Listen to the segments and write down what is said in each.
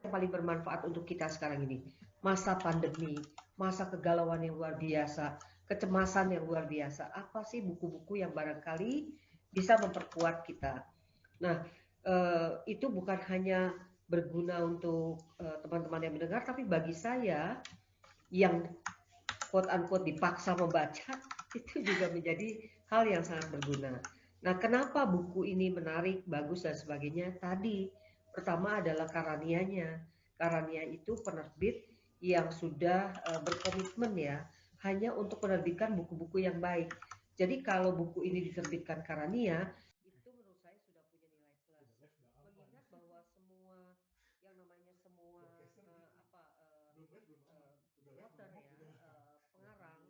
yang paling bermanfaat untuk kita sekarang ini? Masa pandemi, masa kegalauan yang luar biasa, kecemasan yang luar biasa. Apa sih buku-buku yang barangkali bisa memperkuat kita? Nah, itu bukan hanya berguna untuk teman-teman yang mendengar, tapi bagi saya yang quote unquote dipaksa membaca itu juga menjadi hal yang sangat berguna. Nah, kenapa buku ini menarik, bagus dan sebagainya? Tadi pertama adalah Karanianya. Karania itu penerbit yang sudah berkomitmen ya hanya untuk menerbitkan buku-buku yang baik. Jadi kalau buku ini diterbitkan Karania, itu menurut saya sudah punya nilai plus. Mengingat bahwa semua yang namanya semua author ya, pengarang,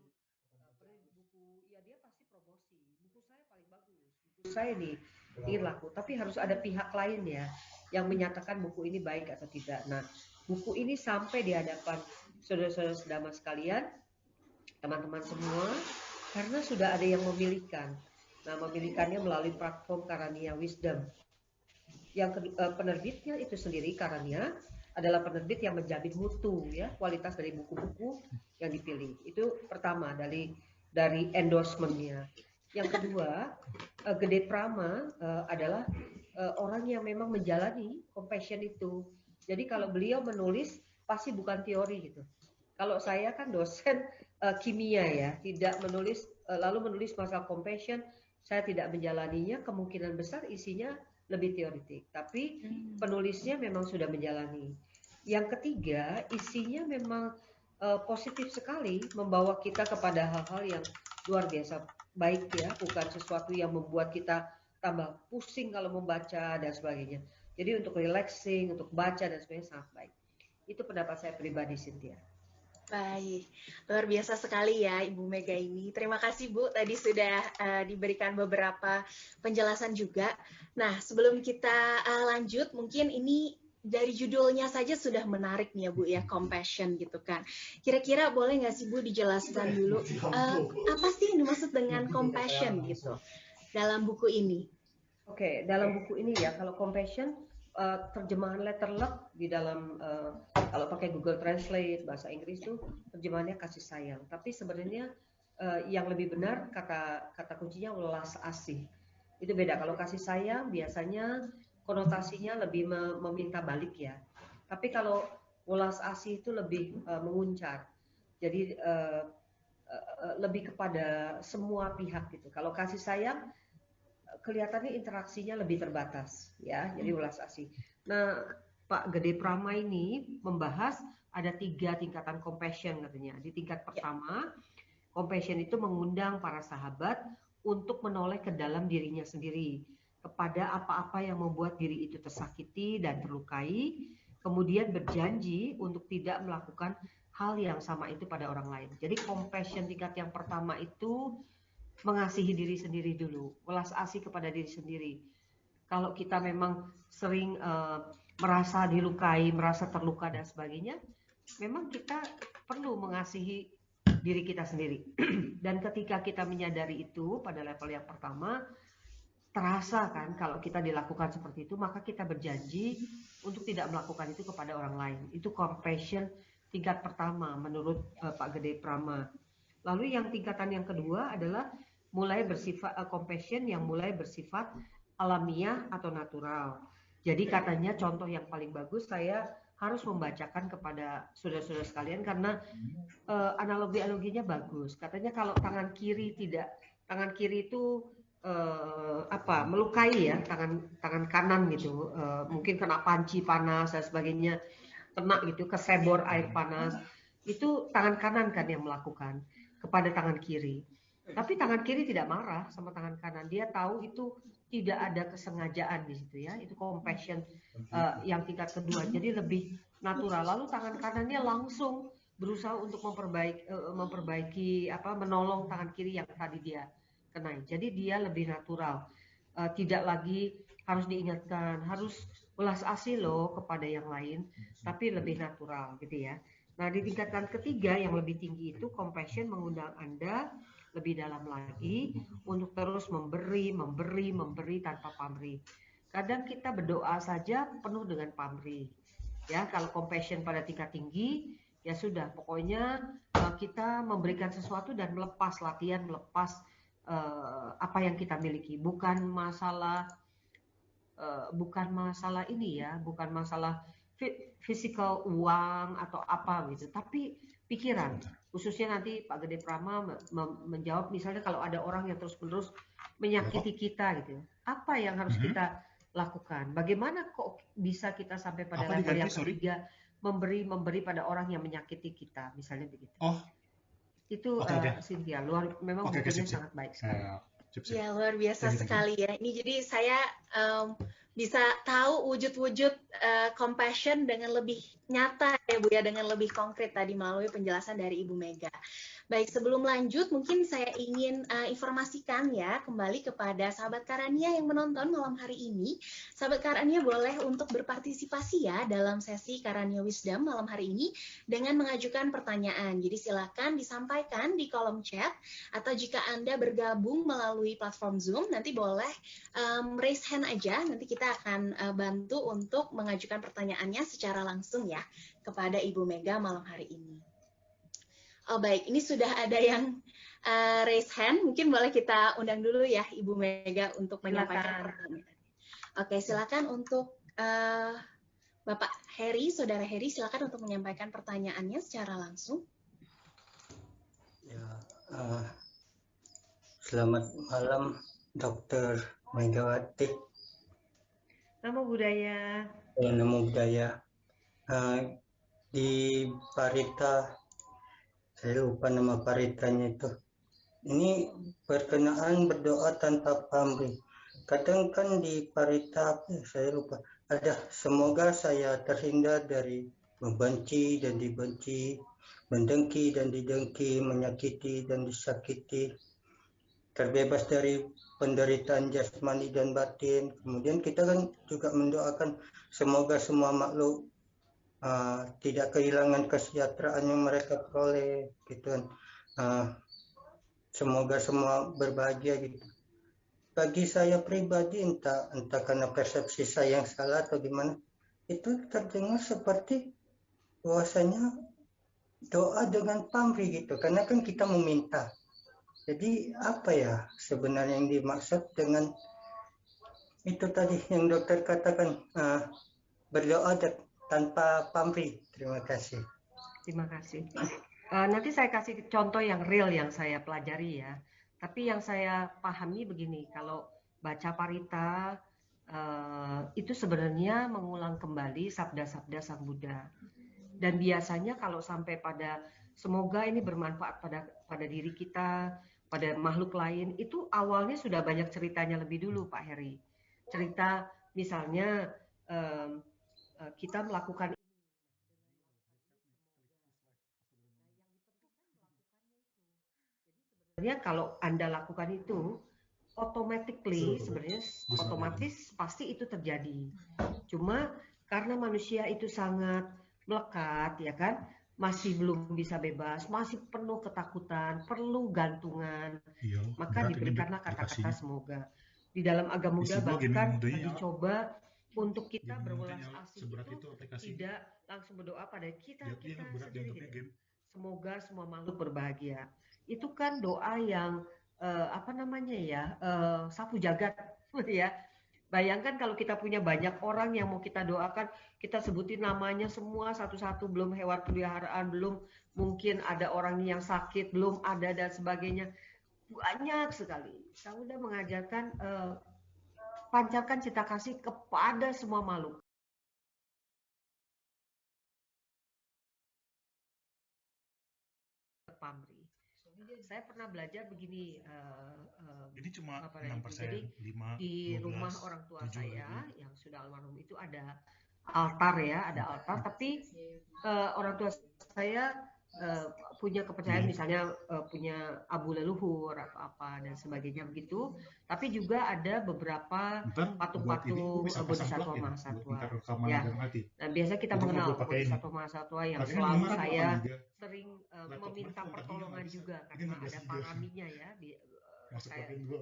penerbit buku, ya dia pasti promosi. Buku saya paling bagus, buku saya nih ingin laku. Tapi harus ada pihak lain ya yang menyatakan buku ini baik atau tidak. Nah, buku ini sampai di hadapan saudara-saudara sedama sekalian, teman-teman semua, karena sudah ada yang memilihkan. Nah, memilihkannya melalui platform Karania Wisdom. Yang penerbitnya itu sendiri Karania adalah penerbit yang menjamin mutu ya, kualitas dari buku-buku yang dipilih. Itu pertama dari endorsementnya. Yang kedua, Gede Prama adalah orang yang memang menjalani compassion itu. Jadi kalau beliau menulis pasti bukan teori gitu. Kalau saya kan dosen kimia ya, tidak menulis lalu menulis masalah compassion, saya tidak menjalaninya, kemungkinan besar isinya lebih teoritik. Tapi penulisnya memang sudah menjalani. Yang ketiga, isinya memang positif sekali, membawa kita kepada hal-hal yang luar biasa baik ya, bukan sesuatu yang membuat kita tambah pusing kalau membaca dan sebagainya. Jadi untuk relaxing, untuk baca dan sebagainya sangat baik. Itu pendapat saya pribadi, Cynthia. Baik, luar biasa sekali ya Ibu Mega ini. Terima kasih Bu, tadi sudah diberikan beberapa penjelasan juga. Nah, sebelum kita lanjut, mungkin ini dari judulnya saja sudah menarik nih ya Bu ya, compassion gitu kan. Kira-kira boleh nggak sih Bu dijelaskan dulu apa sih yang dimaksud dengan compassion gitu dalam buku ini? Oke, dalam buku ini ya, kalau compassion terjemahan letterluck di dalam kalau pakai Google Translate bahasa Inggris tuh terjemahannya kasih sayang. Tapi sebenarnya yang lebih benar kata kuncinya welas asih. Itu beda. Kalau kasih sayang biasanya konotasinya lebih meminta balik ya. Tapi kalau welas asih itu lebih menguncar. Jadi lebih kepada semua pihak gitu. Kalau kasih sayang kelihatannya interaksinya lebih terbatas ya, jadi welas asih. Nah, Pak Gede Prama ini membahas ada 3 tingkatan compassion katanya. Di tingkat pertama, compassion itu mengundang para sahabat untuk menoleh ke dalam dirinya sendiri kepada apa-apa yang membuat diri itu tersakiti dan terlukai, kemudian berjanji untuk tidak melakukan hal yang sama itu pada orang lain. Jadi compassion tingkat yang pertama itu mengasihi diri sendiri dulu, welas asih kepada diri sendiri. Kalau kita memang sering merasa dilukai, merasa terluka dan sebagainya, memang kita perlu mengasihi diri kita sendiri. Dan ketika kita menyadari itu pada level yang pertama, terasa kan kalau kita dilakukan seperti itu, maka kita berjanji untuk tidak melakukan itu kepada orang lain. Itu compassion tingkat pertama menurut Pak Gede Prama. Lalu yang tingkatan yang kedua adalah mulai bersifat compassion yang mulai bersifat alamiah atau natural. Jadi katanya contoh yang paling bagus saya harus membacakan kepada saudara-saudara sekalian karena analogi-analoginya bagus. Katanya kalau tangan kiri itu melukai ya tangan kanan gitu, mungkin kena panci panas dan sebagainya, kena gitu kesebor air panas, itu tangan kanan kan yang melakukan kepada tangan kiri. Tapi tangan kiri tidak marah sama tangan kanan. Dia tahu itu tidak ada kesengajaan di situ ya. Itu compassion yang tingkat kedua. Jadi lebih natural. Lalu tangan kanannya langsung berusaha untuk memperbaiki menolong tangan kiri yang tadi dia kenai. Jadi dia lebih natural. Tidak lagi harus diingatkan, harus welas asih loh kepada yang lain, tapi lebih natural gitu ya. Nah, di tingkatan ketiga yang lebih tinggi itu compassion mengundang Anda lebih dalam lagi untuk terus memberi tanpa pamrih. Kadang kita berdoa saja penuh dengan pamrih. Ya, kalau compassion pada tingkat tinggi, ya sudah, pokoknya kita memberikan sesuatu dan melepas latihan, melepas apa yang kita miliki. Bukan masalah ini ya, bukan masalah physical uang atau apa gitu, tapi pikiran. Khususnya nanti Pak Gede Prama menjawab, misalnya kalau ada orang yang terus-menerus menyakiti kita gitu, apa yang harus kita lakukan? Bagaimana kok bisa kita sampai pada level yang ketiga, memberi pada orang yang menyakiti kita, misalnya begitu. Itu Cynthia, memang bukunya sangat baik sekali. Ya, luar biasa sekali ya. Ini jadi saya bisa tahu wujud-wujud compassion dengan lebih nyata ya Bu ya, dengan lebih konkret tadi melalui penjelasan dari Ibu Mega. Baik, sebelum lanjut mungkin saya ingin informasikan ya kembali kepada sahabat Karania yang menonton malam hari ini. Sahabat Karania boleh untuk berpartisipasi ya dalam sesi Karania Wisdom malam hari ini dengan mengajukan pertanyaan. Jadi silakan disampaikan di kolom chat, atau jika Anda bergabung melalui platform Zoom, nanti boleh raise hand aja, nanti kita akan bantu untuk mengajukan pertanyaannya secara langsung ya kepada Ibu Mega malam hari ini. Oh baik, ini sudah ada yang raise hand, mungkin boleh kita undang dulu ya Ibu Mega untuk menyampaikan pertanyaan. Oke, silakan untuk Bapak Heri, Saudara Heri, silakan untuk menyampaikan pertanyaannya secara langsung. Ya, selamat malam Dr. Megawati. Namo Buddhaya. Namo Buddhaya. Di parita, saya lupa nama paritanya itu. Ini berkenaan berdoa tanpa pamrih. Kadang kan di parita, saya lupa, ada semoga saya terhindar dari membenci dan dibenci, mendengki dan didengki, menyakiti dan disakiti, terbebas dari penderitaan jasmani dan batin. Kemudian kita kan juga mendoakan semoga semua makhluk tidak kehilangan kesejahteraan yang mereka peroleh, gitu kan. Semoga semua berbahagia gitu. Bagi saya pribadi, entah karena persepsi saya yang salah atau gimana, itu terdengar seperti bahwasanya doa dengan pamrih gitu, karena kan kita meminta. Jadi apa ya sebenarnya yang dimaksud dengan itu tadi yang dokter katakan, berdoa tanpa pamrih. Terima kasih. Terima kasih. Nanti saya kasih contoh yang real yang saya pelajari ya. Tapi yang saya pahami begini, kalau baca parita itu sebenarnya mengulang kembali sabda-sabda Sang Buddha. Dan biasanya kalau sampai pada semoga ini bermanfaat pada diri kita, pada makhluk lain, itu awalnya sudah banyak ceritanya lebih dulu Pak Heri. Cerita misalnya kita melakukan sebenarnya kalau Anda lakukan itu otomatis pasti itu terjadi. Cuma karena manusia itu sangat melekat ya kan, masih belum bisa bebas, masih penuh ketakutan, perlu gantungan, maka diberikanlah kata-kata semoga. Di dalam agama Buddha bahkan dicoba untuk kita berwelas asih itu tidak langsung berdoa pada kita sendiri. Semoga semua makhluk berbahagia. Itu kan doa yang sapu jagat ya. Bayangkan kalau kita punya banyak orang yang mau kita doakan, kita sebutin namanya semua satu-satu, belum hewan peliharaan, belum mungkin ada orang yang sakit, belum ada dan sebagainya. Banyak sekali. Saya udah mengajarkan pancarkan cita kasih kepada semua makhluk. Pamrih. Saya pernah belajar begini. Ini cuma 6%, jadi 5, di 12, rumah orang tua 7, saya yang sudah almarhum itu ada altar ya, ada altar. Tapi orang tua saya punya kepercayaan misalnya punya abu leluhur atau apa dan sebagainya begitu. Tapi juga ada beberapa patung-patung bodhisattva mahasatwa. Ya. Nah, biasa kita mengenal bodhisattva mahasatwa yang selalu saya sering meminta pertolongan juga karena ada paraminya ya.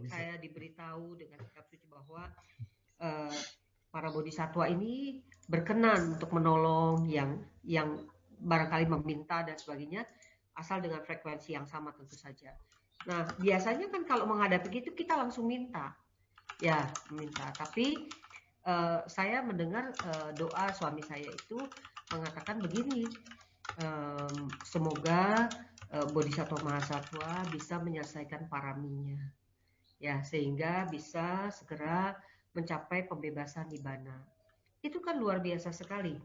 Saya diberitahu dengan kitab suci bahwa para bodhisatwa ini berkenan untuk menolong yang barangkali meminta dan sebagainya, asal dengan frekuensi yang sama tentu saja. Nah, biasanya kan kalau menghadapi itu kita langsung minta, ya minta. Tapi saya mendengar doa suami saya itu mengatakan begini, semoga Bodhisattva Mahasatwa bisa menyelesaikan paraminya, ya sehingga bisa segera mencapai pembebasan nibbana. Itu kan luar biasa sekali.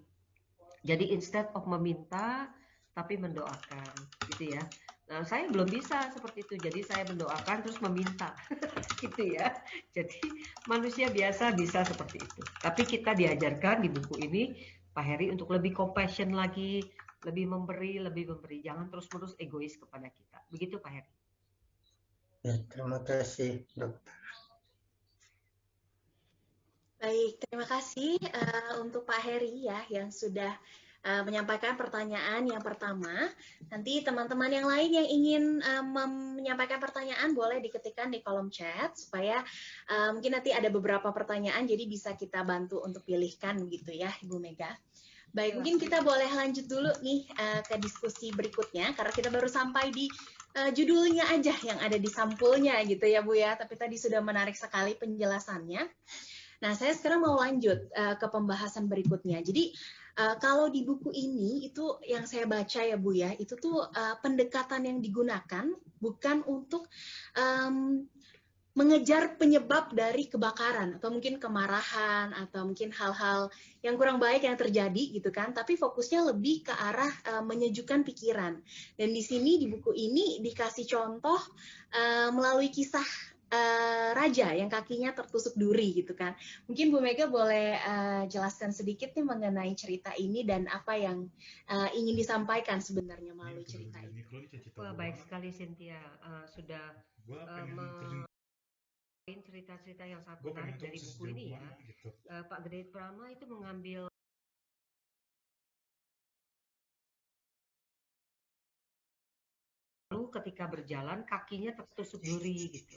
Jadi instead of meminta, tapi mendoakan, gitu ya. Nah, saya belum bisa seperti itu, jadi saya mendoakan terus meminta, gitu ya. Jadi manusia biasa bisa seperti itu. Tapi kita diajarkan di buku ini, Pak Heri, untuk lebih compassion lagi, lebih memberi. Jangan terus-menerus egois kepada kita. Begitu Pak Heri. Ya, terima kasih, Dokter. Baik, terima kasih untuk Pak Heri ya yang sudah menyampaikan pertanyaan yang pertama. Nanti teman-teman yang lain yang ingin menyampaikan pertanyaan boleh diketikkan di kolom chat supaya mungkin nanti ada beberapa pertanyaan jadi bisa kita bantu untuk pilihkan gitu ya Ibu Mega. Baik, mungkin kita boleh lanjut dulu nih ke diskusi berikutnya karena kita baru sampai di judulnya aja yang ada di sampulnya gitu ya Bu ya. Tapi tadi sudah menarik sekali penjelasannya. Nah, saya sekarang mau lanjut ke pembahasan berikutnya. Jadi, kalau di buku ini, itu yang saya baca ya Bu ya, itu tuh pendekatan yang digunakan bukan untuk mengejar penyebab dari kebakaran, atau mungkin kemarahan, atau mungkin hal-hal yang kurang baik yang terjadi gitu kan, tapi fokusnya lebih ke arah menyejukkan pikiran. Dan di sini, di buku ini, dikasih contoh melalui kisah raja yang kakinya tertusuk duri gitu kan. Mungkin Bu Mega boleh jelaskan sedikit nih mengenai cerita ini dan apa yang ingin disampaikan sebenarnya melalui cerita ini. Wah, baik sekali Cynthia, sudah cerita-cerita yang sangat menarik dari buku ini ya. Pak Gede Prama itu mengambil lalu ketika berjalan kakinya tertusuk duri gitu.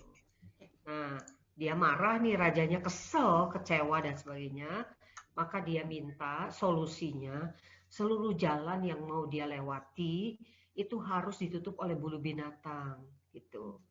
Nah, dia marah nih, rajanya kesel, kecewa dan sebagainya, maka dia minta solusinya seluruh jalan yang mau dia lewati itu harus ditutup oleh bulu binatang gitu.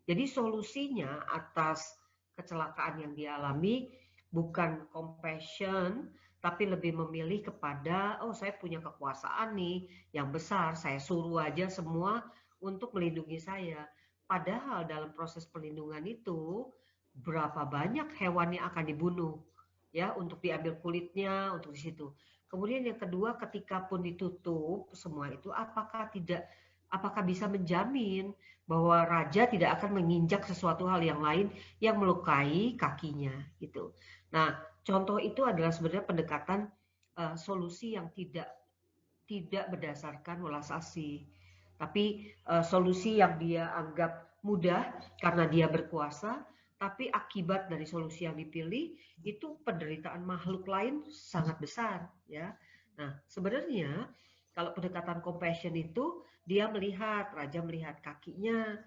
Jadi solusinya atas kecelakaan yang dia alami bukan compassion, tapi lebih memilih kepada, oh saya punya kekuasaan nih yang besar, saya suruh aja semua untuk melindungi saya. Padahal dalam proses perlindungan itu berapa banyak hewan yang akan dibunuh ya untuk diambil kulitnya untuk di situ. Kemudian yang kedua, ketika pun ditutup semua itu, apakah bisa menjamin bahwa raja tidak akan menginjak sesuatu hal yang lain yang melukai kakinya gitu. Nah, contoh itu adalah sebenarnya pendekatan solusi yang tidak berdasarkan welas asih, tapi solusi yang dia anggap mudah karena dia berkuasa, tapi akibat dari solusi yang dipilih itu penderitaan makhluk lain sangat besar ya. Nah, sebenarnya kalau pendekatan compassion itu dia melihat, raja melihat kakinya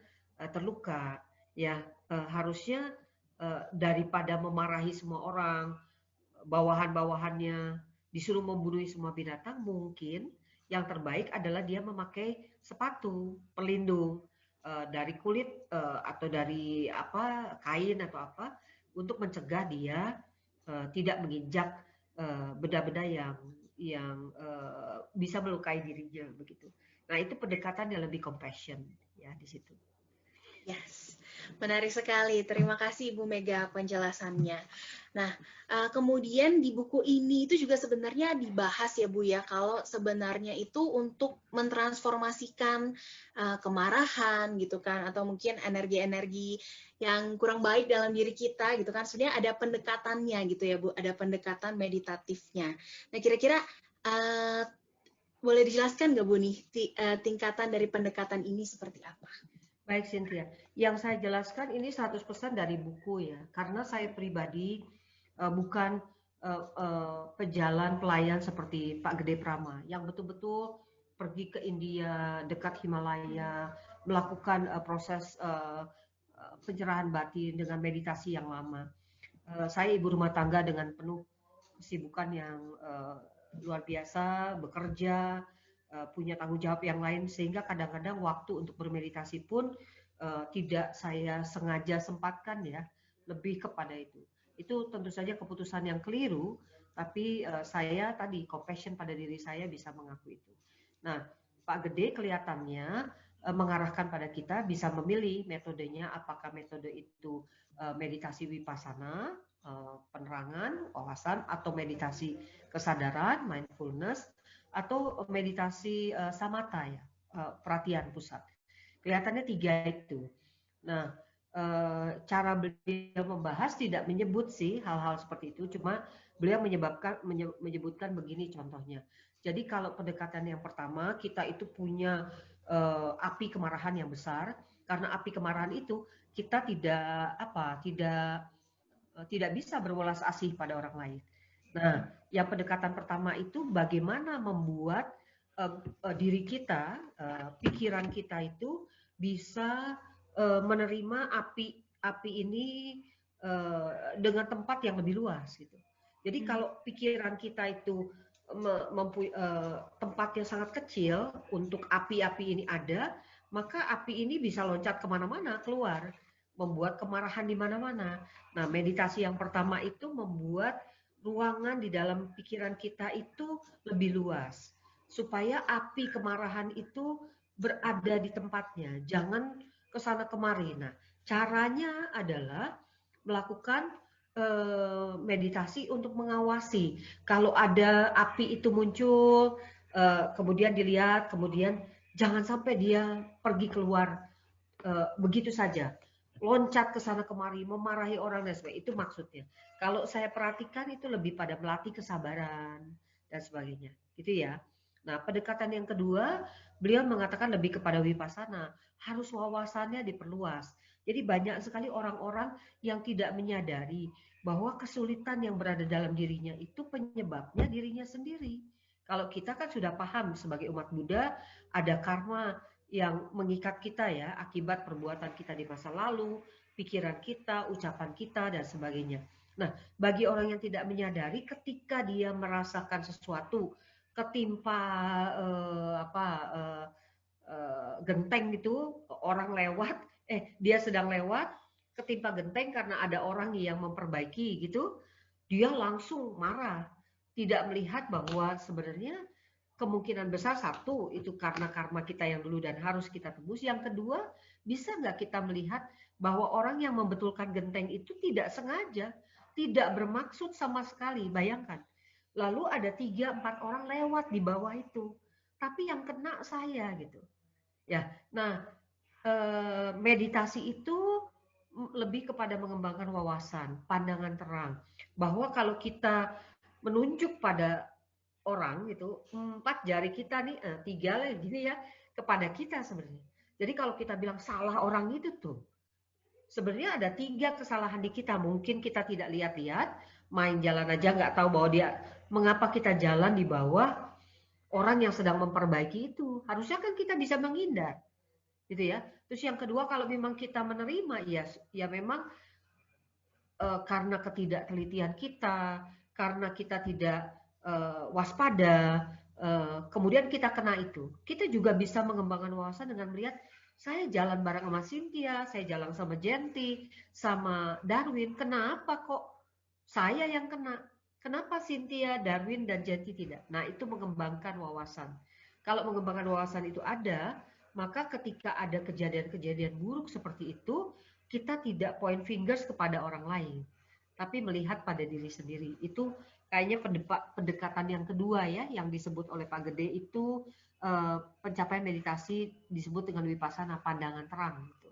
terluka ya, harusnya daripada memarahi semua orang, bawahan-bawahannya disuruh membunuh semua binatang, mungkin yang terbaik adalah dia memakai sepatu pelindung dari kulit atau dari kain atau apa untuk mencegah dia tidak menginjak benda-benda yang bisa melukai dirinya begitu. Nah, itu pendekatan yang lebih compassion ya di situ. Yes, menarik sekali. Terima kasih Ibu Mega penjelasannya. Nah, kemudian di buku ini itu juga sebenarnya dibahas ya Bu ya, kalau sebenarnya itu untuk mentransformasikan kemarahan gitu kan, atau mungkin energi-energi yang kurang baik dalam diri kita gitu kan, sebenarnya ada pendekatannya gitu ya Bu, ada pendekatan meditatifnya. Nah, kira-kira boleh dijelaskan nggak Bu nih tingkatan dari pendekatan ini seperti apa? Baik Cynthia, yang saya jelaskan ini 100% dari buku ya, karena saya pribadi bukan pejalan pelayan seperti Pak Gede Prama, yang betul-betul pergi ke India, dekat Himalaya, melakukan proses pencerahan batin dengan meditasi yang lama. Saya ibu rumah tangga dengan penuh kesibukan yang luar biasa, bekerja, punya tanggung jawab yang lain, sehingga kadang-kadang waktu untuk bermeditasi pun tidak saya sengaja sempatkan ya, lebih kepada itu. Itu tentu saja keputusan yang keliru, tapi saya tadi compassion pada diri saya bisa mengaku itu. Nah, Pak Gede kelihatannya mengarahkan pada kita bisa memilih metodenya, apakah metode itu meditasi vipassana, penerangan, wawasan, atau meditasi kesadaran, mindfulness, atau meditasi samatha ya, perhatian pusat. Kelihatannya 3 itu. Nah, cara beliau membahas tidak menyebut sih hal-hal seperti itu, cuma beliau menyebutkan begini contohnya. Jadi kalau pendekatan yang pertama, kita itu punya api kemarahan yang besar, karena api kemarahan itu kita tidak bisa berwelas asih pada orang lain. Nah, yang pendekatan pertama itu bagaimana membuat diri kita, pikiran kita itu bisa menerima api ini dengan tempat yang lebih luas gitu. Jadi kalau pikiran kita itu tempat yang sangat kecil untuk api-api ini ada, maka api ini bisa loncat kemana-mana keluar, membuat kemarahan di mana-mana. Nah, meditasi yang pertama itu membuat ruangan di dalam pikiran kita itu lebih luas, supaya api kemarahan itu berada di tempatnya, jangan kesana kemari. Nah, caranya adalah melakukan meditasi untuk mengawasi. Kalau ada api itu muncul, kemudian dilihat, kemudian jangan sampai dia pergi keluar begitu saja, loncat ke sana kemari, memarahi orang dan sebagainya. Itu maksudnya. Kalau saya perhatikan itu lebih pada melatih kesabaran dan sebagainya, gitu ya. Nah, pendekatan yang kedua, beliau mengatakan lebih kepada vipassana, harus wawasannya diperluas. Jadi banyak sekali orang-orang yang tidak menyadari bahwa kesulitan yang berada dalam dirinya itu penyebabnya dirinya sendiri. Kalau kita kan sudah paham sebagai umat Buddha, ada karma yang mengikat kita ya, akibat perbuatan kita di masa lalu, pikiran kita, ucapan kita, dan sebagainya. Nah, bagi orang yang tidak menyadari, ketika dia merasakan sesuatu, ketimpa genteng itu, orang lewat, dia sedang lewat, ketimpa genteng karena ada orang yang memperbaiki gitu, dia langsung marah, tidak melihat bahwa sebenarnya kemungkinan besar satu itu karena karma kita yang dulu dan harus kita tebus. Yang kedua, bisa nggak kita melihat bahwa orang yang membetulkan genteng itu tidak sengaja, tidak bermaksud sama sekali. Bayangkan, lalu ada 3-4 orang lewat di bawah itu, tapi yang kena saya gitu. Ya, nah meditasi itu lebih kepada mengembangkan wawasan, pandangan terang, bahwa kalau kita menunjuk pada orang gitu, 4 jari kita nih, 3 lah gini ya, kepada kita sebenarnya. Jadi kalau kita bilang salah orang itu tuh, sebenarnya ada 3 kesalahan di kita. Mungkin kita tidak lihat-lihat, main jalan aja nggak tahu bahwa dia, mengapa kita jalan di bawah orang yang sedang memperbaiki itu. Harusnya kan kita bisa menghindar, gitu ya. Terus yang kedua, kalau memang kita menerima, ya memang karena ketidaktelitian kita, karena kita tidak waspada, kemudian kita kena itu. Kita juga bisa mengembangkan wawasan dengan melihat, saya jalan bareng sama Cynthia, saya jalan sama Jenti, sama Darwin, kenapa kok saya yang kena? Kenapa Cynthia, Darwin, dan Jenti tidak? Nah, itu mengembangkan wawasan. Kalau mengembangkan wawasan itu ada, maka ketika ada kejadian-kejadian buruk seperti itu, kita tidak point fingers kepada orang lain, tapi melihat pada diri sendiri. Itu kayaknya pendekatan yang kedua ya, yang disebut oleh Pak Gede itu pencapaian meditasi disebut dengan vipassana, pandangan terang. Gitu.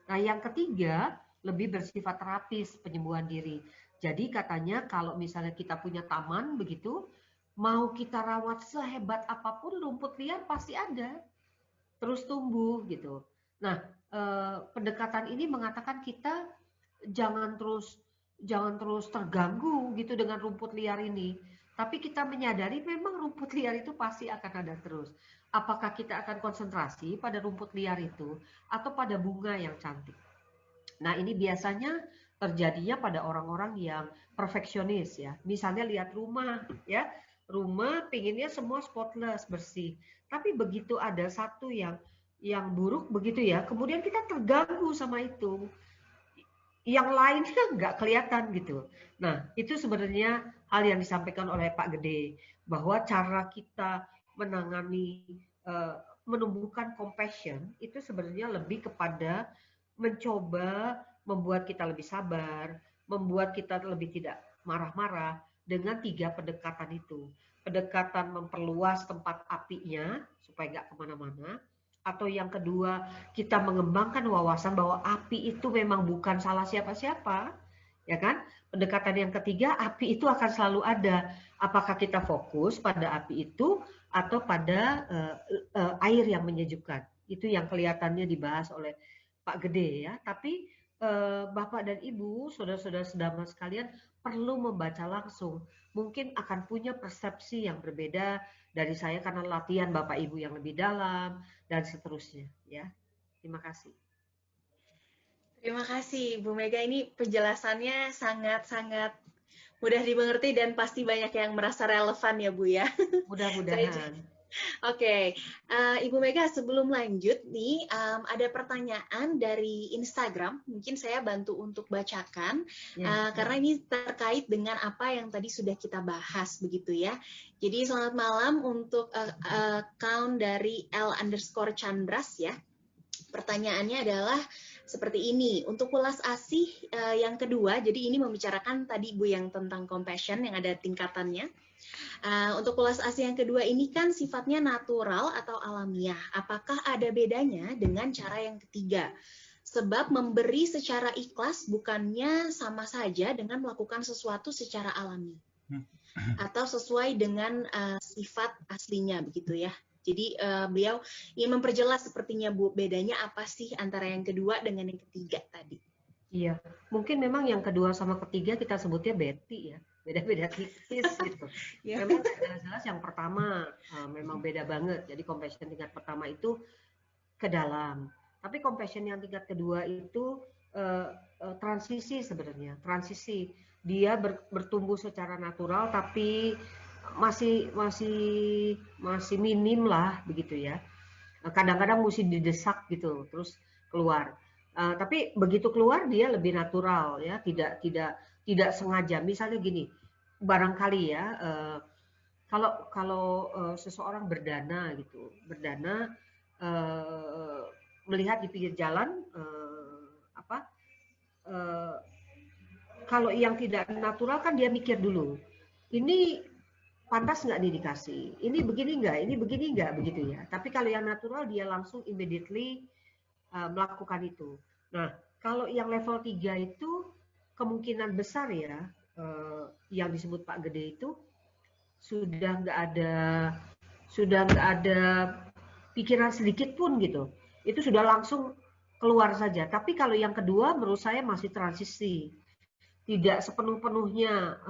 Nah, yang ketiga lebih bersifat terapis, penyembuhan diri. Jadi katanya kalau misalnya kita punya taman begitu, mau kita rawat sehebat apapun, rumput liar pasti ada, terus tumbuh gitu. Nah, pendekatan ini mengatakan kita jangan terus terganggu gitu dengan rumput liar ini. Tapi kita menyadari memang rumput liar itu pasti akan ada terus. Apakah kita akan konsentrasi pada rumput liar itu atau pada bunga yang cantik? Nah, ini biasanya terjadinya pada orang-orang yang perfeksionis ya. Misalnya lihat rumah ya, rumah pinginnya semua spotless, bersih. Tapi begitu ada satu yang buruk begitu ya, kemudian kita terganggu sama itu. Yang lainnya nggak kelihatan gitu. Nah, itu sebenarnya hal yang disampaikan oleh Pak Gede, bahwa cara kita menangani, menumbuhkan compassion itu sebenarnya lebih kepada mencoba membuat kita lebih sabar, membuat kita lebih tidak marah-marah dengan 3 pendekatan itu. Pendekatan memperluas tempat apinya supaya nggak kemana-mana, atau yang kedua kita mengembangkan wawasan bahwa api itu memang bukan salah siapa-siapa, ya kan? Pendekatan yang ketiga, api itu akan selalu ada. Apakah kita fokus pada api itu atau pada air yang menyejukkan? Itu yang kelihatannya dibahas oleh Pak Gede ya. Tapi Bapak dan Ibu, saudara-saudara sedama sekalian perlu membaca langsung. Mungkin akan punya persepsi yang berbeda dari saya karena latihan Bapak Ibu yang lebih dalam dan seterusnya ya. Terima kasih. Terima kasih Bu Mega, ini penjelasannya sangat-sangat mudah dimengerti dan pasti banyak yang merasa relevan ya Bu ya. Mudah-mudahan. Oke, Ibu Mega, sebelum lanjut nih, ada pertanyaan dari Instagram, mungkin saya bantu untuk bacakan, karena ini terkait dengan apa yang tadi sudah kita bahas, begitu ya. Jadi selamat malam untuk account dari L_Chandras ya. Pertanyaannya adalah seperti ini, untuk welas asih yang kedua, jadi ini membicarakan tadi Bu yang tentang compassion yang ada tingkatannya. Untuk welas asih yang kedua ini kan sifatnya natural atau alamiah. Apakah ada bedanya dengan cara yang ketiga? Sebab memberi secara ikhlas bukannya sama saja dengan melakukan sesuatu secara alami atau sesuai dengan sifat aslinya begitu ya. Jadi beliau ingin memperjelas sepertinya Bu, bedanya apa sih antara yang kedua dengan yang ketiga tadi? Iya, mungkin memang yang kedua sama ketiga kita sebutnya Betty ya. Beda-beda tipis gitu. Memang jelas-jelas yang pertama memang beda banget. Jadi compassion tingkat pertama itu ke dalam. Tapi compassion yang tingkat kedua itu transisi sebenarnya. Transisi. Dia bertumbuh secara natural tapi masih minim lah begitu ya. Kadang-kadang mesti didesak gitu terus keluar. Tapi begitu keluar dia lebih natural ya, tidak sengaja. Misalnya gini, barangkali ya, kalau seseorang berdana gitu, melihat di pinggir jalan, kalau yang tidak natural kan dia mikir dulu, ini pantas nggak nih dikasih, ini begini nggak, begitu ya. Tapi kalau yang natural dia langsung immediately melakukan itu. Nah, kalau yang level 3 itu kemungkinan besar ya, yang disebut Pak Gede itu sudah nggak ada pikiran sedikit pun gitu. Itu sudah langsung keluar saja. Tapi kalau yang kedua menurut saya masih transisi. Tidak sepenuh-penuhnya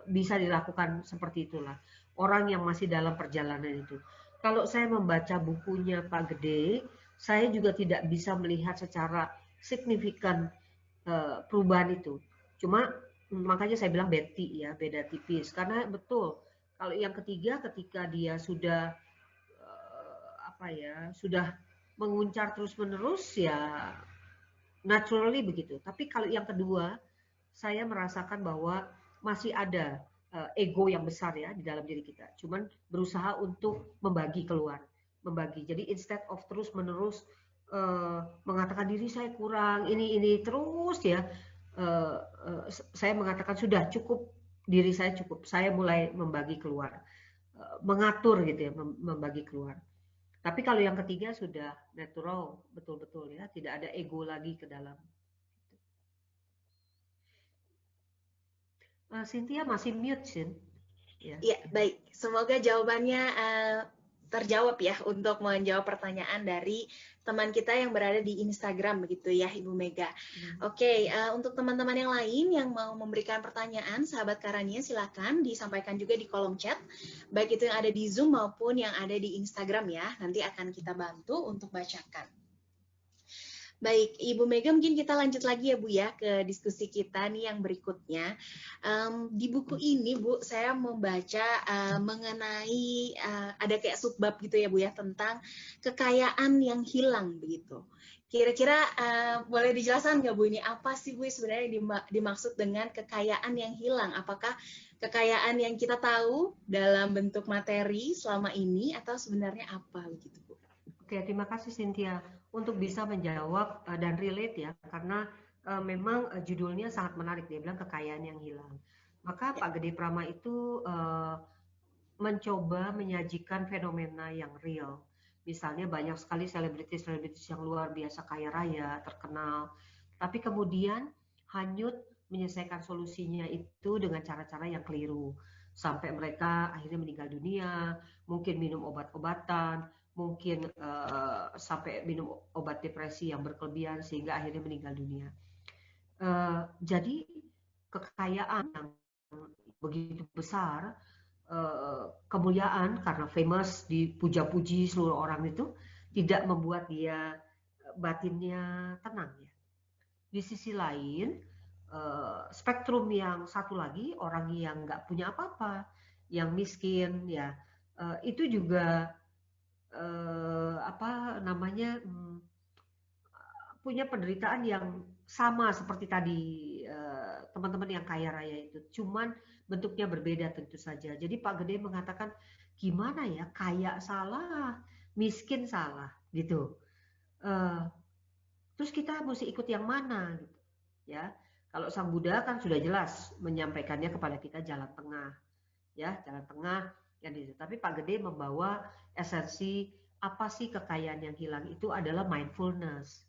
bisa dilakukan seperti itulah. Orang yang masih dalam perjalanan itu. Kalau saya membaca bukunya Pak Gede, saya juga tidak bisa melihat secara signifikan perubahan itu. Cuma makanya saya bilang Betty ya, beda tipis. Karena betul, kalau yang ketiga ketika dia sudah sudah menguncar terus-menerus ya naturally begitu. Tapi kalau yang kedua, saya merasakan bahwa masih ada ego yang besar ya di dalam diri kita. Cuman berusaha untuk membagi keluar. Jadi instead of terus-menerus mengatakan diri saya kurang, ini terus ya, saya mengatakan sudah cukup, diri saya cukup. Saya mulai membagi keluar, mengatur gitu ya, membagi keluar. Tapi kalau yang ketiga sudah natural, betul-betul ya, tidak ada ego lagi ke dalam. Cynthia masih mute, Cyn. Ya, baik. Semoga jawabannya terjawab ya untuk menjawab pertanyaan dari teman kita yang berada di Instagram begitu ya, Ibu Mega. Oke, untuk teman-teman yang lain yang mau memberikan pertanyaan, sahabat Karania silakan disampaikan juga di kolom chat, baik itu yang ada di Zoom maupun yang ada di Instagram ya. Nanti akan kita bantu untuk bacakan. Baik, Ibu Mega, mungkin kita lanjut lagi ya Bu ya ke diskusi kita nih yang berikutnya. Di buku ini Bu, saya membaca mengenai ada kayak subbab gitu ya Bu ya tentang kekayaan yang hilang begitu. Kira-kira boleh dijelaskan nggak Bu ini apa sih Bu sebenarnya dimaksud dengan kekayaan yang hilang? Apakah kekayaan yang kita tahu dalam bentuk materi selama ini atau sebenarnya apa begitu Bu? Oke, terima kasih Cynthia untuk bisa menjawab dan relate ya, karena memang judulnya sangat menarik, dia bilang kekayaan yang hilang. Maka Pak Gede Prama itu mencoba menyajikan fenomena yang real. Misalnya banyak sekali selebritis-selebritis yang luar biasa kaya raya, terkenal, tapi kemudian hanyut menyelesaikan solusinya itu dengan cara-cara yang keliru. Sampai mereka akhirnya meninggal dunia, mungkin minum obat-obatan, mungkin sampai minum obat depresi yang berkelebihan sehingga akhirnya meninggal dunia. Jadi kekayaan yang begitu besar, kemuliaan karena famous, dipuja-puji seluruh orang itu tidak membuat dia batinnya tenang ya. Di sisi lain, spektrum yang satu lagi, orang yang nggak punya apa-apa, yang miskin ya, itu juga apa namanya, punya penderitaan yang sama seperti tadi teman-teman yang kaya raya itu, cuman bentuknya berbeda tentu saja. Jadi Pak Gede mengatakan gimana ya, kaya salah, miskin salah gitu. Terus kita mesti ikut yang mana gitu ya. Kalau Sang Buddha kan sudah jelas menyampaikannya kepada kita jalan tengah ya, jalan tengah yang itu. Tapi Pak Gede membawa esensi apa sih kekayaan yang hilang itu adalah mindfulness,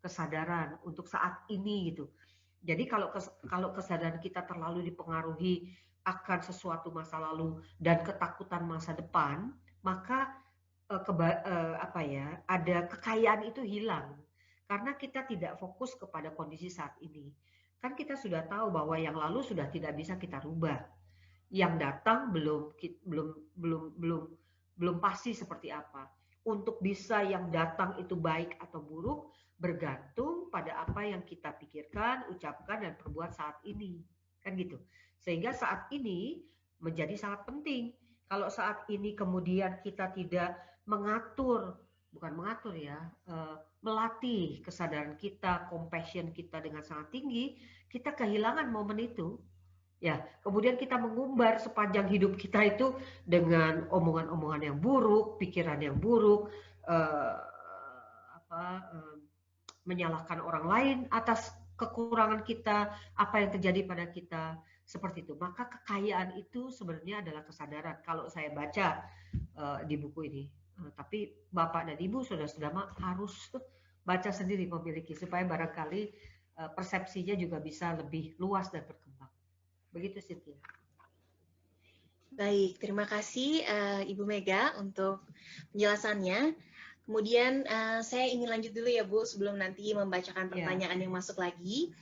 kesadaran untuk saat ini gitu. Jadi kalau kesadaran kita terlalu dipengaruhi akan sesuatu masa lalu dan ketakutan masa depan, maka apa ya, ada kekayaan itu hilang karena kita tidak fokus kepada kondisi saat ini. Kan kita sudah tahu bahwa yang lalu sudah tidak bisa kita rubah, yang datang belum pasti seperti apa. Untuk bisa yang datang itu baik atau buruk bergantung pada apa yang kita pikirkan, ucapkan dan perbuat saat ini, kan gitu. Sehingga saat ini menjadi sangat penting. Kalau saat ini kemudian kita tidak melatih kesadaran kita, compassion kita dengan sangat tinggi, kita kehilangan momen itu. Ya, kemudian kita mengumbar sepanjang hidup kita itu dengan omongan-omongan yang buruk, pikiran yang buruk, menyalahkan orang lain atas kekurangan kita, apa yang terjadi pada kita, seperti itu. Maka kekayaan itu sebenarnya adalah kesadaran. Kalau saya baca di buku ini, tapi Bapak dan Ibu saudara-saudara harus baca sendiri, memiliki, supaya barangkali persepsinya juga bisa lebih luas dan berkembang. Begitu Cynthia. Baik, terima kasih Ibu Mega untuk penjelasannya. Kemudian saya ingin lanjut dulu ya Bu, sebelum nanti membacakan pertanyaan yang masuk lagi.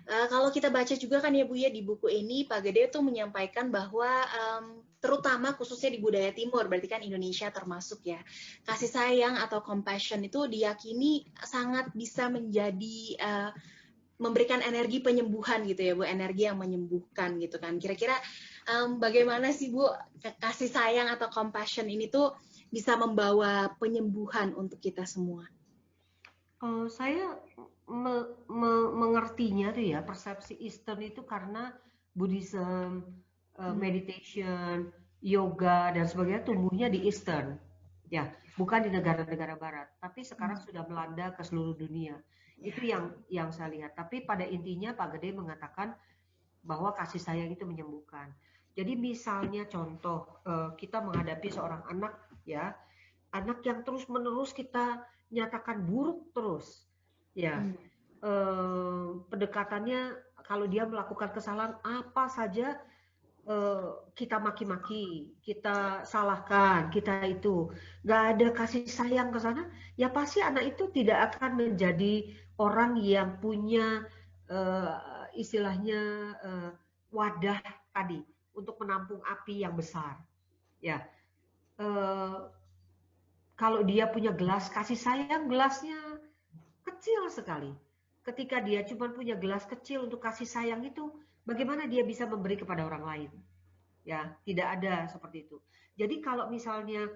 Kalau kita baca juga kan ya Bu ya, di buku ini Pak Gede tuh menyampaikan bahwa terutama khususnya di budaya timur, berarti kan Indonesia termasuk ya, kasih sayang atau compassion itu diyakini sangat bisa menjadi memberikan energi penyembuhan gitu ya Bu, energi yang menyembuhkan gitu kan. Kira-kira bagaimana sih Bu kasih sayang atau compassion ini tuh bisa membawa penyembuhan untuk kita semua? Saya mengertinya tuh ya, persepsi Eastern itu karena Buddhism, meditation, yoga dan sebagainya tumbuhnya di Eastern, ya, bukan di negara-negara Barat. Tapi sekarang sudah melanda ke seluruh dunia. Itu yang saya lihat. Tapi pada intinya Pak Gede mengatakan bahwa kasih sayang itu menyembuhkan. Jadi misalnya contoh kita menghadapi seorang anak ya, anak yang terus-menerus kita nyatakan buruk terus, ya. Pendekatannya kalau dia melakukan kesalahan apa saja kita maki-maki, kita salahkan, kita itu nggak ada kasih sayang ke sana, ya pasti anak itu tidak akan menjadi orang yang punya istilahnya wadah tadi untuk menampung api yang besar, ya. Kalau dia punya gelas kasih sayang, gelasnya kecil sekali. Ketika dia cuma punya gelas kecil untuk kasih sayang itu, bagaimana dia bisa memberi kepada orang lain? Ya, tidak ada seperti itu. Jadi kalau misalnya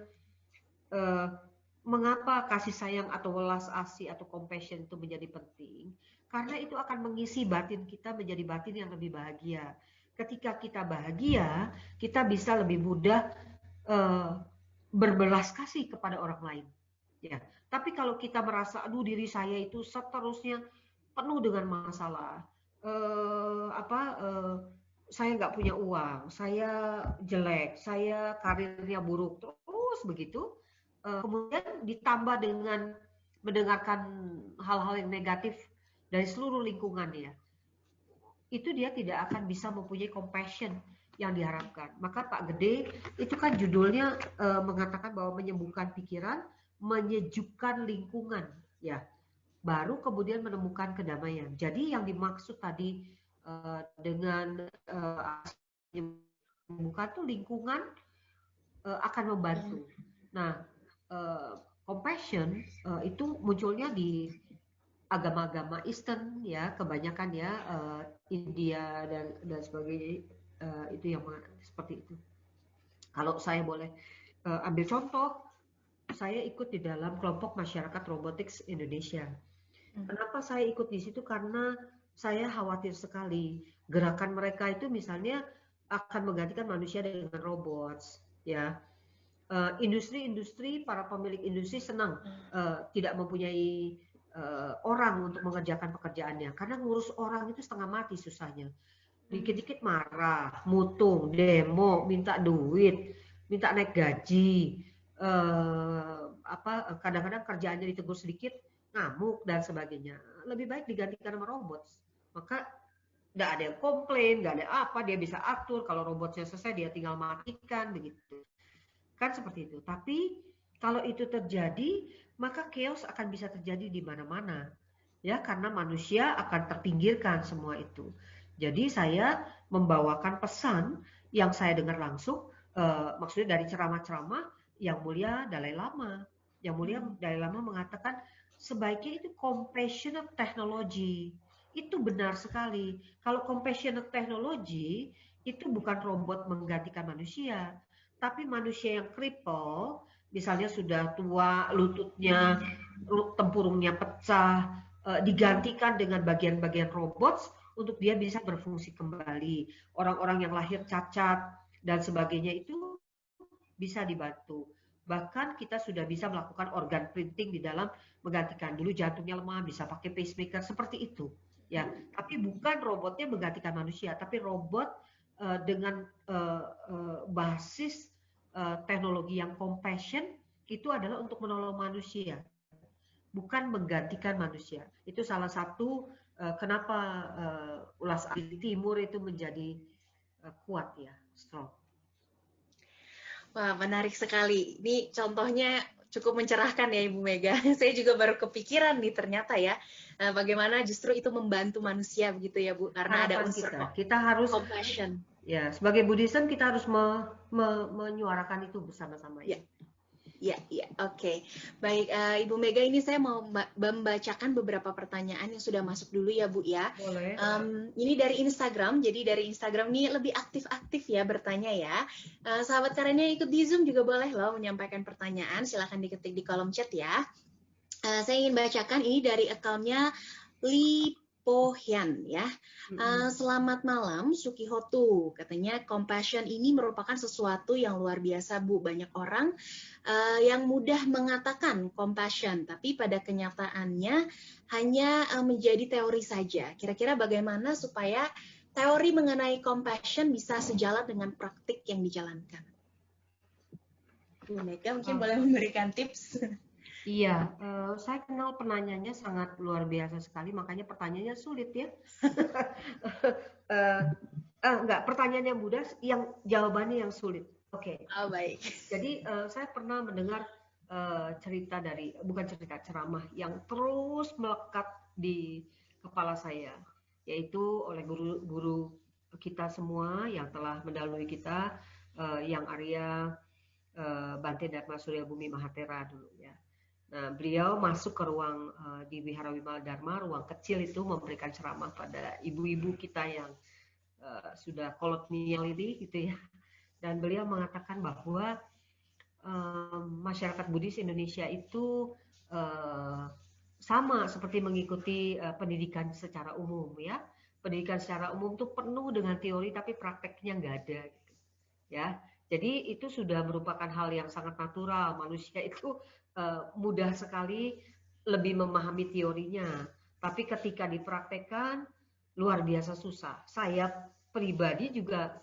mengapa kasih sayang atau welas asih atau compassion itu menjadi penting? Karena itu akan mengisi batin kita menjadi batin yang lebih bahagia. Ketika kita bahagia, kita bisa lebih mudah berbelas kasih kepada orang lain. Ya, tapi kalau kita merasa, aduh diri saya itu seterusnya penuh dengan masalah, saya nggak punya uang, saya jelek, saya karirnya buruk, terus begitu. Kemudian ditambah dengan mendengarkan hal-hal yang negatif dari seluruh lingkungannya, itu dia tidak akan bisa mempunyai compassion yang diharapkan. Maka Pak Gede itu kan judulnya mengatakan bahwa menyembuhkan pikiran, menyejukkan lingkungan, ya. Baru kemudian menemukan kedamaian. Jadi yang dimaksud tadi dengan menyembuhkan tuh lingkungan akan membantu. Nah, compassion itu munculnya di agama-agama Eastern ya, kebanyakan ya, India dan sebagainya, itu yang seperti itu. Kalau saya boleh ambil contoh, saya ikut di dalam kelompok masyarakat robotics Indonesia. Kenapa saya ikut di situ? Karena saya khawatir sekali gerakan mereka itu misalnya akan menggantikan manusia dengan robot, ya. Industri-industri, para pemilik industri senang tidak mempunyai orang untuk mengerjakan pekerjaannya, karena ngurus orang itu setengah mati susahnya. Dikit-dikit marah, mutung, demo, minta duit, minta naik gaji, kadang-kadang kerjaannya ditegur sedikit, ngamuk dan sebagainya. Lebih baik digantikan sama robot. Maka nggak ada yang komplain, nggak ada apa, dia bisa atur. Kalau robotnya selesai, dia tinggal matikan begitu. Kan seperti itu. Tapi kalau itu terjadi, maka chaos akan bisa terjadi di mana-mana. Ya, karena manusia akan terpinggirkan semua itu. Jadi saya membawakan pesan yang saya dengar langsung, maksudnya dari ceramah-ceramah Yang Mulia Dalai Lama. Yang Mulia Dalai Lama mengatakan sebaiknya itu compassionate technology. Itu benar sekali. Kalau compassionate technology itu bukan robot menggantikan manusia, tapi manusia yang cripple, misalnya sudah tua, lututnya, tempurungnya pecah, digantikan dengan bagian-bagian robot untuk dia bisa berfungsi kembali. Orang-orang yang lahir cacat dan sebagainya itu bisa dibantu. Bahkan kita sudah bisa melakukan organ printing di dalam menggantikan. Dulu jantungnya lemah, bisa pakai pacemaker, seperti itu. Ya, tapi bukan robotnya menggantikan manusia, tapi robot dengan basis teknologi yang compassion itu adalah untuk menolong manusia, bukan menggantikan manusia. Itu salah satu kenapa ulas alik timur itu menjadi kuat ya, strong. Wah, menarik sekali. Ini contohnya cukup mencerahkan ya Ibu Mega. Saya juga baru kepikiran nih ternyata ya, bagaimana justru itu membantu manusia begitu ya Bu, karena ada unsur kita harus compassion. Ya, sebagai Buddhism kita harus menyuarakan itu bersama-sama. Ya. Ya, oke. Baik, Ibu Mega, ini saya mau membacakan beberapa pertanyaan yang sudah masuk dulu ya, Bu ya. Boleh. Ini dari Instagram, jadi dari Instagram ini lebih aktif-aktif ya bertanya ya. Sahabat karyanya ikut di Zoom juga boleh loh menyampaikan pertanyaan, silahkan diketik di kolom chat ya. Saya ingin bacakan ini dari akunnya Lipohian ya. Selamat malam Sukihotu, katanya compassion ini merupakan sesuatu yang luar biasa Bu. Banyak orang yang mudah mengatakan compassion, tapi pada kenyataannya hanya menjadi teori saja. Kira-kira bagaimana supaya teori mengenai compassion bisa sejalan dengan praktik yang dijalankan? Bu Mega mungkin boleh memberikan tips. Iya, saya kenal penanyanya sangat luar biasa sekali, makanya pertanyaannya sulit ya. Enggak, pertanyaan yang mudah, yang jawabannya yang sulit. Oke. Oh, baik. Jadi saya pernah mendengar ceramah yang terus melekat di kepala saya, yaitu oleh guru-guru kita semua yang telah mendahului kita, yang Arya Bante Dharma Surya Bumi Mahatera dulu ya. Nah, beliau masuk ke ruang di Wihara Wimala Dharma, ruang kecil itu, memberikan ceramah pada ibu-ibu kita yang sudah kolonial ini gitu ya. Dan beliau mengatakan bahwa masyarakat Buddhis Indonesia itu sama seperti mengikuti pendidikan secara umum ya. Pendidikan secara umum itu penuh dengan teori tapi prakteknya nggak ada gitu. Ya. Jadi itu sudah merupakan hal yang sangat natural. Manusia itu mudah sekali lebih memahami teorinya, tapi ketika dipraktekkan luar biasa susah. Saya pribadi juga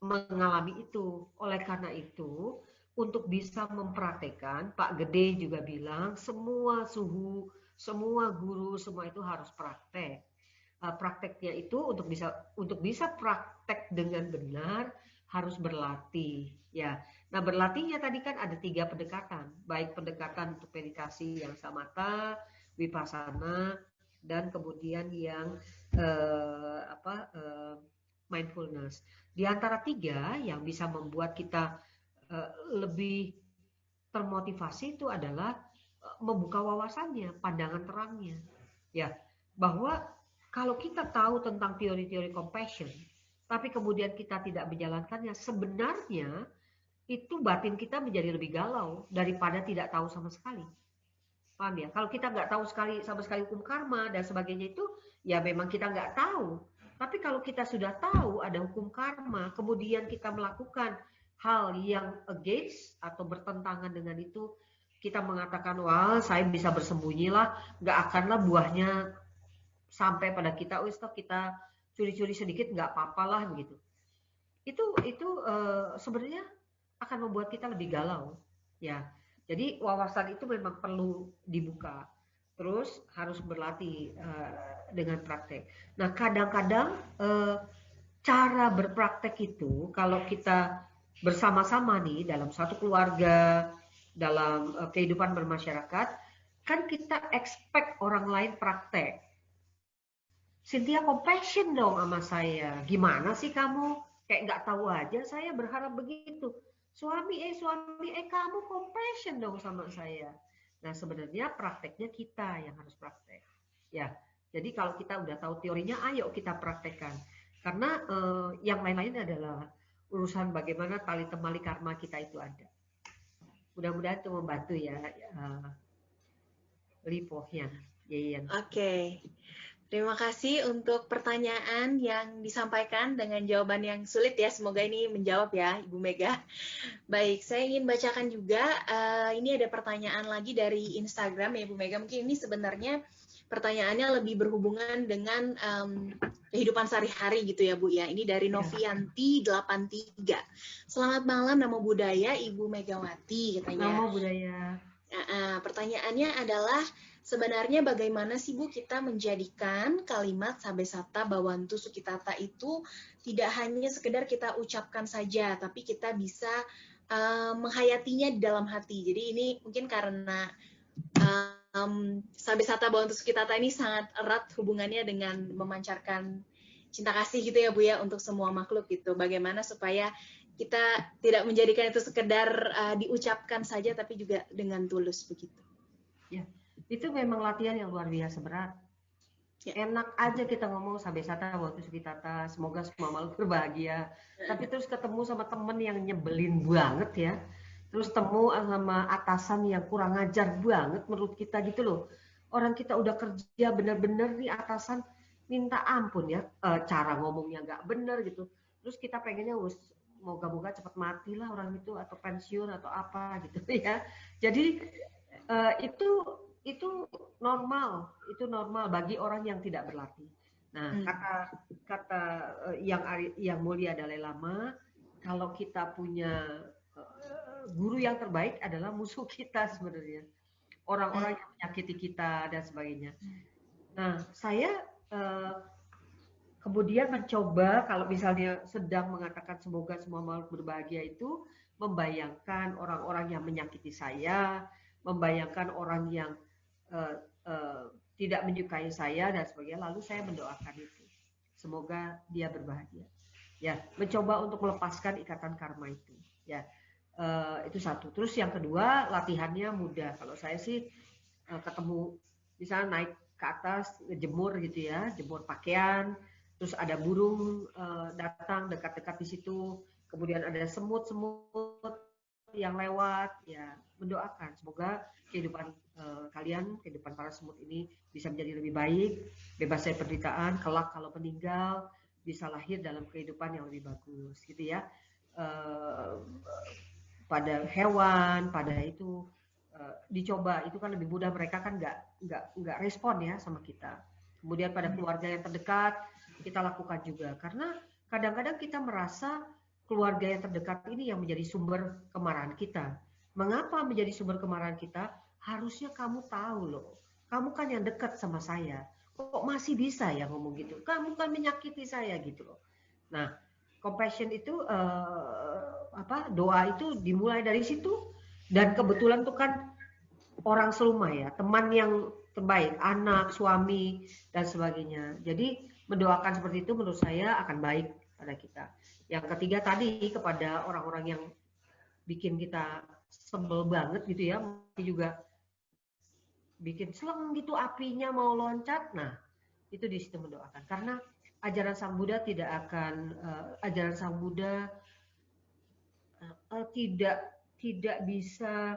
mengalami itu. Oleh karena itu, untuk bisa mempraktekkan, Pak Gede juga bilang semua suhu, semua guru, semua itu harus praktek. Prakteknya itu untuk bisa praktek dengan benar harus berlatih. Ya, nah berlatihnya tadi kan ada 3 pendekatan, baik pendekatan untuk meditasi yang samatha, vipassana, dan kemudian yang mindfulness. Di antara 3 yang bisa membuat kita lebih termotivasi itu adalah membuka wawasannya, pandangan terangnya. Ya, bahwa kalau kita tahu tentang teori-teori compassion, tapi kemudian kita tidak menjalankannya, sebenarnya itu batin kita menjadi lebih galau daripada tidak tahu sama sekali. Paham ya? Kalau kita nggak tahu sama sekali hukum karma dan sebagainya itu, ya memang kita nggak tahu. Tapi kalau kita sudah tahu ada hukum karma, kemudian kita melakukan hal yang against atau bertentangan dengan itu, kita mengatakan, wah saya bisa bersembunyi lah, nggak akanlah buahnya sampai pada kita, kita curi-curi sedikit nggak apa-apa lah begitu. Itu sebenarnya akan membuat kita lebih galau, ya. Jadi wawasan itu memang perlu dibuka, terus harus berlatih dengan praktek. Nah kadang-kadang cara berpraktek itu kalau kita bersama-sama nih dalam satu keluarga, dalam kehidupan bermasyarakat, kan kita expect orang lain praktek. Cynthia compassion dong sama saya. Gimana sih kamu? Kayak nggak tahu aja, saya berharap begitu. Suami, kamu compassion dong sama saya. Nah, sebenarnya prakteknya kita yang harus praktek. Ya, jadi kalau kita udah tahu teorinya, ayo kita praktekkan. Karena yang lain-lain adalah urusan bagaimana tali temali karma kita itu ada. Mudah-mudahan itu membantu ya, Lipohnya. Oke. Terima kasih untuk pertanyaan yang disampaikan dengan jawaban yang sulit ya. Semoga ini menjawab ya, Ibu Mega. Baik, saya ingin bacakan juga. Ini ada pertanyaan lagi dari Instagram ya, Ibu Mega. Mungkin ini sebenarnya pertanyaannya lebih berhubungan dengan kehidupan sehari-hari gitu ya, Bu ya. Ini dari Novianti 83. Selamat malam, namo buddhaya, Ibu Megawati katanya. Namo buddhaya. Pertanyaannya adalah, sebenarnya bagaimana sih Bu kita menjadikan kalimat Sabesata Bhawantu Sukhitata itu tidak hanya sekedar kita ucapkan saja, tapi kita bisa menghayatinya di dalam hati. Jadi ini mungkin karena Sabesata Bhawantu Sukhitata ini sangat erat hubungannya dengan memancarkan cinta kasih gitu ya Bu ya untuk semua makhluk gitu. Bagaimana supaya kita tidak menjadikan itu sekedar diucapkan saja, tapi juga dengan tulus begitu. Ya, itu memang latihan yang luar biasa berat. Ya. Enak aja kita ngomong Sabesata Bhawantu Sukhitata, semoga semua makhluk berbahagia. Tapi terus ketemu sama temen yang nyebelin banget ya. Terus temu sama atasan yang kurang ajar banget menurut kita gitu loh. Orang kita udah kerja bener-bener nih atasan minta ampun ya, cara ngomongnya nggak bener gitu. Terus kita pengennya moga-moga cepat mati lah orang itu atau pensiun atau apa gitu ya. Jadi itu normal bagi orang yang tidak berlatih. Nah, kata yang mulia Dalai Lama, kalau kita punya guru yang terbaik adalah musuh kita sebenarnya. Orang-orang yang menyakiti kita dan sebagainya. Nah, saya kemudian mencoba kalau misalnya sedang mengatakan semoga semua makhluk berbahagia itu membayangkan orang-orang yang menyakiti saya, membayangkan orang yang tidak menyukai saya dan sebagainya, lalu saya mendoakan itu. Semoga dia berbahagia. Ya, mencoba untuk melepaskan ikatan karma itu. Ya, Itu satu. Terus yang kedua, latihannya mudah. Kalau saya sih ketemu misalnya naik ke atas jemur gitu ya, jemur pakaian, terus ada burung datang dekat-dekat di situ, kemudian ada semut-semut yang lewat, ya mendoakan semoga kehidupan kalian, kehidupan para semut ini bisa menjadi lebih baik, bebas dari penderitaan, kelak kalau meninggal bisa lahir dalam kehidupan yang lebih bagus, gitu ya. Pada hewan, pada itu dicoba, itu kan lebih mudah, mereka kan nggak respon ya sama kita. Kemudian pada keluarga yang terdekat kita lakukan juga, karena kadang-kadang kita merasa keluarga yang terdekat ini yang menjadi sumber kemarahan kita. Mengapa menjadi sumber kemarahan kita? Harusnya kamu tahu loh, kamu kan yang dekat sama saya, kok masih bisa ya ngomong gitu, kamu kan menyakiti saya gitu loh. Nah, compassion itu doa itu dimulai dari situ, dan kebetulan tuh kan orang seluma ya, teman yang terbaik, anak, suami dan sebagainya. Jadi mendoakan seperti itu menurut saya akan baik pada kita. Yang ketiga tadi, kepada orang-orang yang bikin kita sebel banget gitu ya, juga bikin seleng gitu apinya mau loncat. Nah, itu di situ mendoakan, karena ajaran Sang Buddha tidak akan ajaran Sang Buddha tidak bisa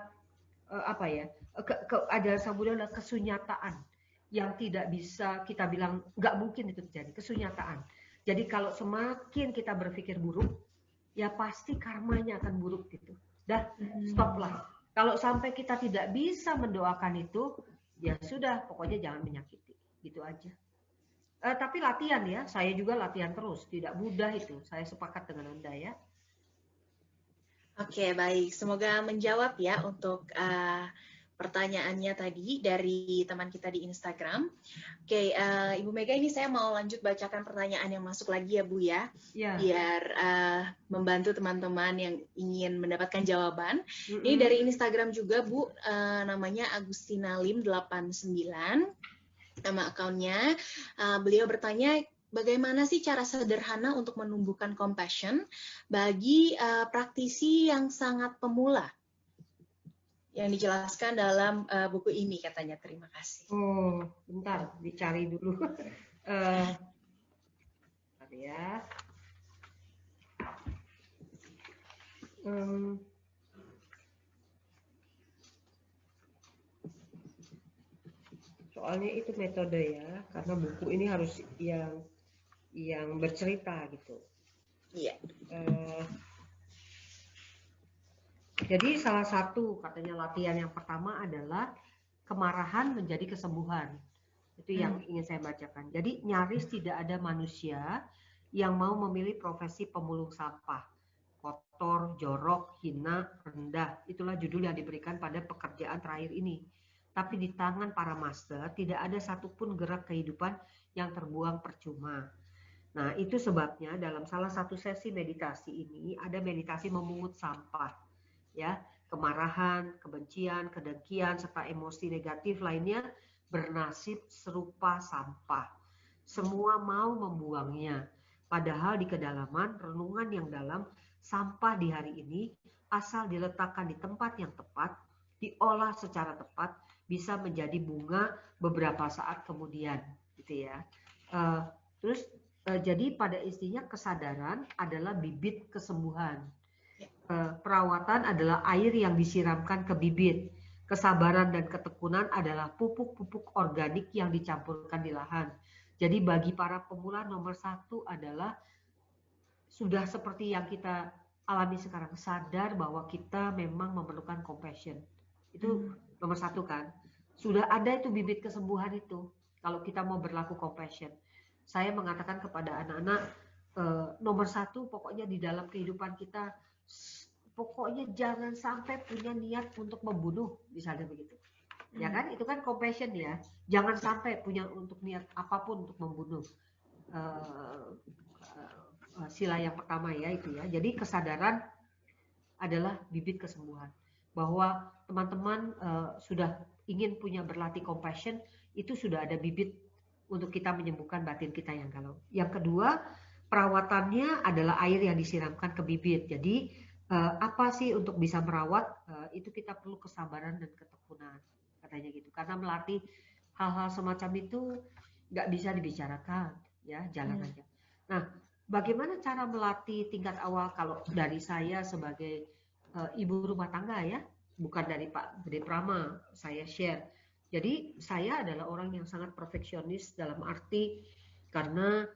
ajaran Sang Buddha adalah kesunyataan yang tidak bisa kita bilang nggak mungkin itu terjadi, kesunyataan. Jadi kalau semakin kita berpikir buruk, ya pasti karmanya akan buruk gitu. Dah, stop lah. Kalau sampai kita tidak bisa mendoakan itu, ya sudah, pokoknya jangan menyakiti, gitu aja. Tapi latihan ya, saya juga latihan terus, tidak mudah itu. Saya sepakat dengan Anda ya. Oke, baik. Semoga menjawab ya untuk pertanyaannya tadi dari teman kita di Instagram. Oke, Ibu Mega, ini saya mau lanjut bacakan pertanyaan yang masuk lagi ya Bu ya, biar membantu teman-teman yang ingin mendapatkan jawaban. Ini dari Instagram juga Bu, namanya Agustina Lim 89, nama akunnya. Beliau bertanya, bagaimana sih cara sederhana untuk menumbuhkan compassion bagi praktisi yang sangat pemula? Yang dijelaskan dalam buku ini katanya. Terima kasih. Oh, bentar, dicari dulu. Bentar ya. Soalnya itu metode ya, karena buku ini harus yang bercerita gitu. Iya. Jadi salah satu katanya latihan yang pertama adalah kemarahan menjadi kesembuhan. Itu yang ingin saya bacakan. Jadi nyaris tidak ada manusia yang mau memilih profesi pemulung sampah. Kotor, jorok, hina, rendah. Itulah judul yang diberikan pada pekerjaan terakhir ini. Tapi di tangan para master tidak ada satupun gerak kehidupan yang terbuang percuma. Nah, itu sebabnya dalam salah satu sesi meditasi ini ada meditasi memungut sampah. Ya, kemarahan, kebencian, kedengkian serta emosi negatif lainnya bernasib serupa sampah. Semua mau membuangnya. Padahal di kedalaman renungan yang dalam, sampah di hari ini asal diletakkan di tempat yang tepat, diolah secara tepat, bisa menjadi bunga beberapa saat kemudian, gitu ya. Jadi pada intinya kesadaran adalah bibit kesembuhan. Perawatan adalah air yang disiramkan ke bibit. Kesabaran dan ketekunan adalah pupuk-pupuk organik yang dicampurkan di lahan. Jadi bagi para pemula nomor satu adalah sudah seperti yang kita alami sekarang, sadar bahwa kita memang memerlukan compassion. Itu nomor satu kan. Sudah ada itu bibit kesembuhan itu. Kalau kita mau berlaku compassion. Saya mengatakan kepada anak-anak, nomor satu pokoknya di dalam kehidupan kita, pokoknya jangan sampai punya niat untuk membunuh, misalnya begitu. Ya kan, itu kan compassion ya. Jangan sampai punya untuk niat apapun untuk membunuh. Sila yang pertama ya itu ya. Jadi kesadaran adalah bibit kesembuhan. Bahwa teman-teman sudah ingin punya berlatih compassion, itu sudah ada bibit untuk kita menyembuhkan batin kita yang galau. Yang kedua, perawatannya adalah air yang disiramkan ke bibit. Jadi apa sih untuk bisa merawat, itu kita perlu kesabaran dan ketekunan, katanya gitu. Karena melatih hal-hal semacam itu nggak bisa dibicarakan, ya jalan aja. Nah, bagaimana cara melatih tingkat awal kalau dari saya sebagai ibu rumah tangga ya, bukan dari Pak Gede Prama, saya share. Jadi saya adalah orang yang sangat perfeksionis dalam arti karena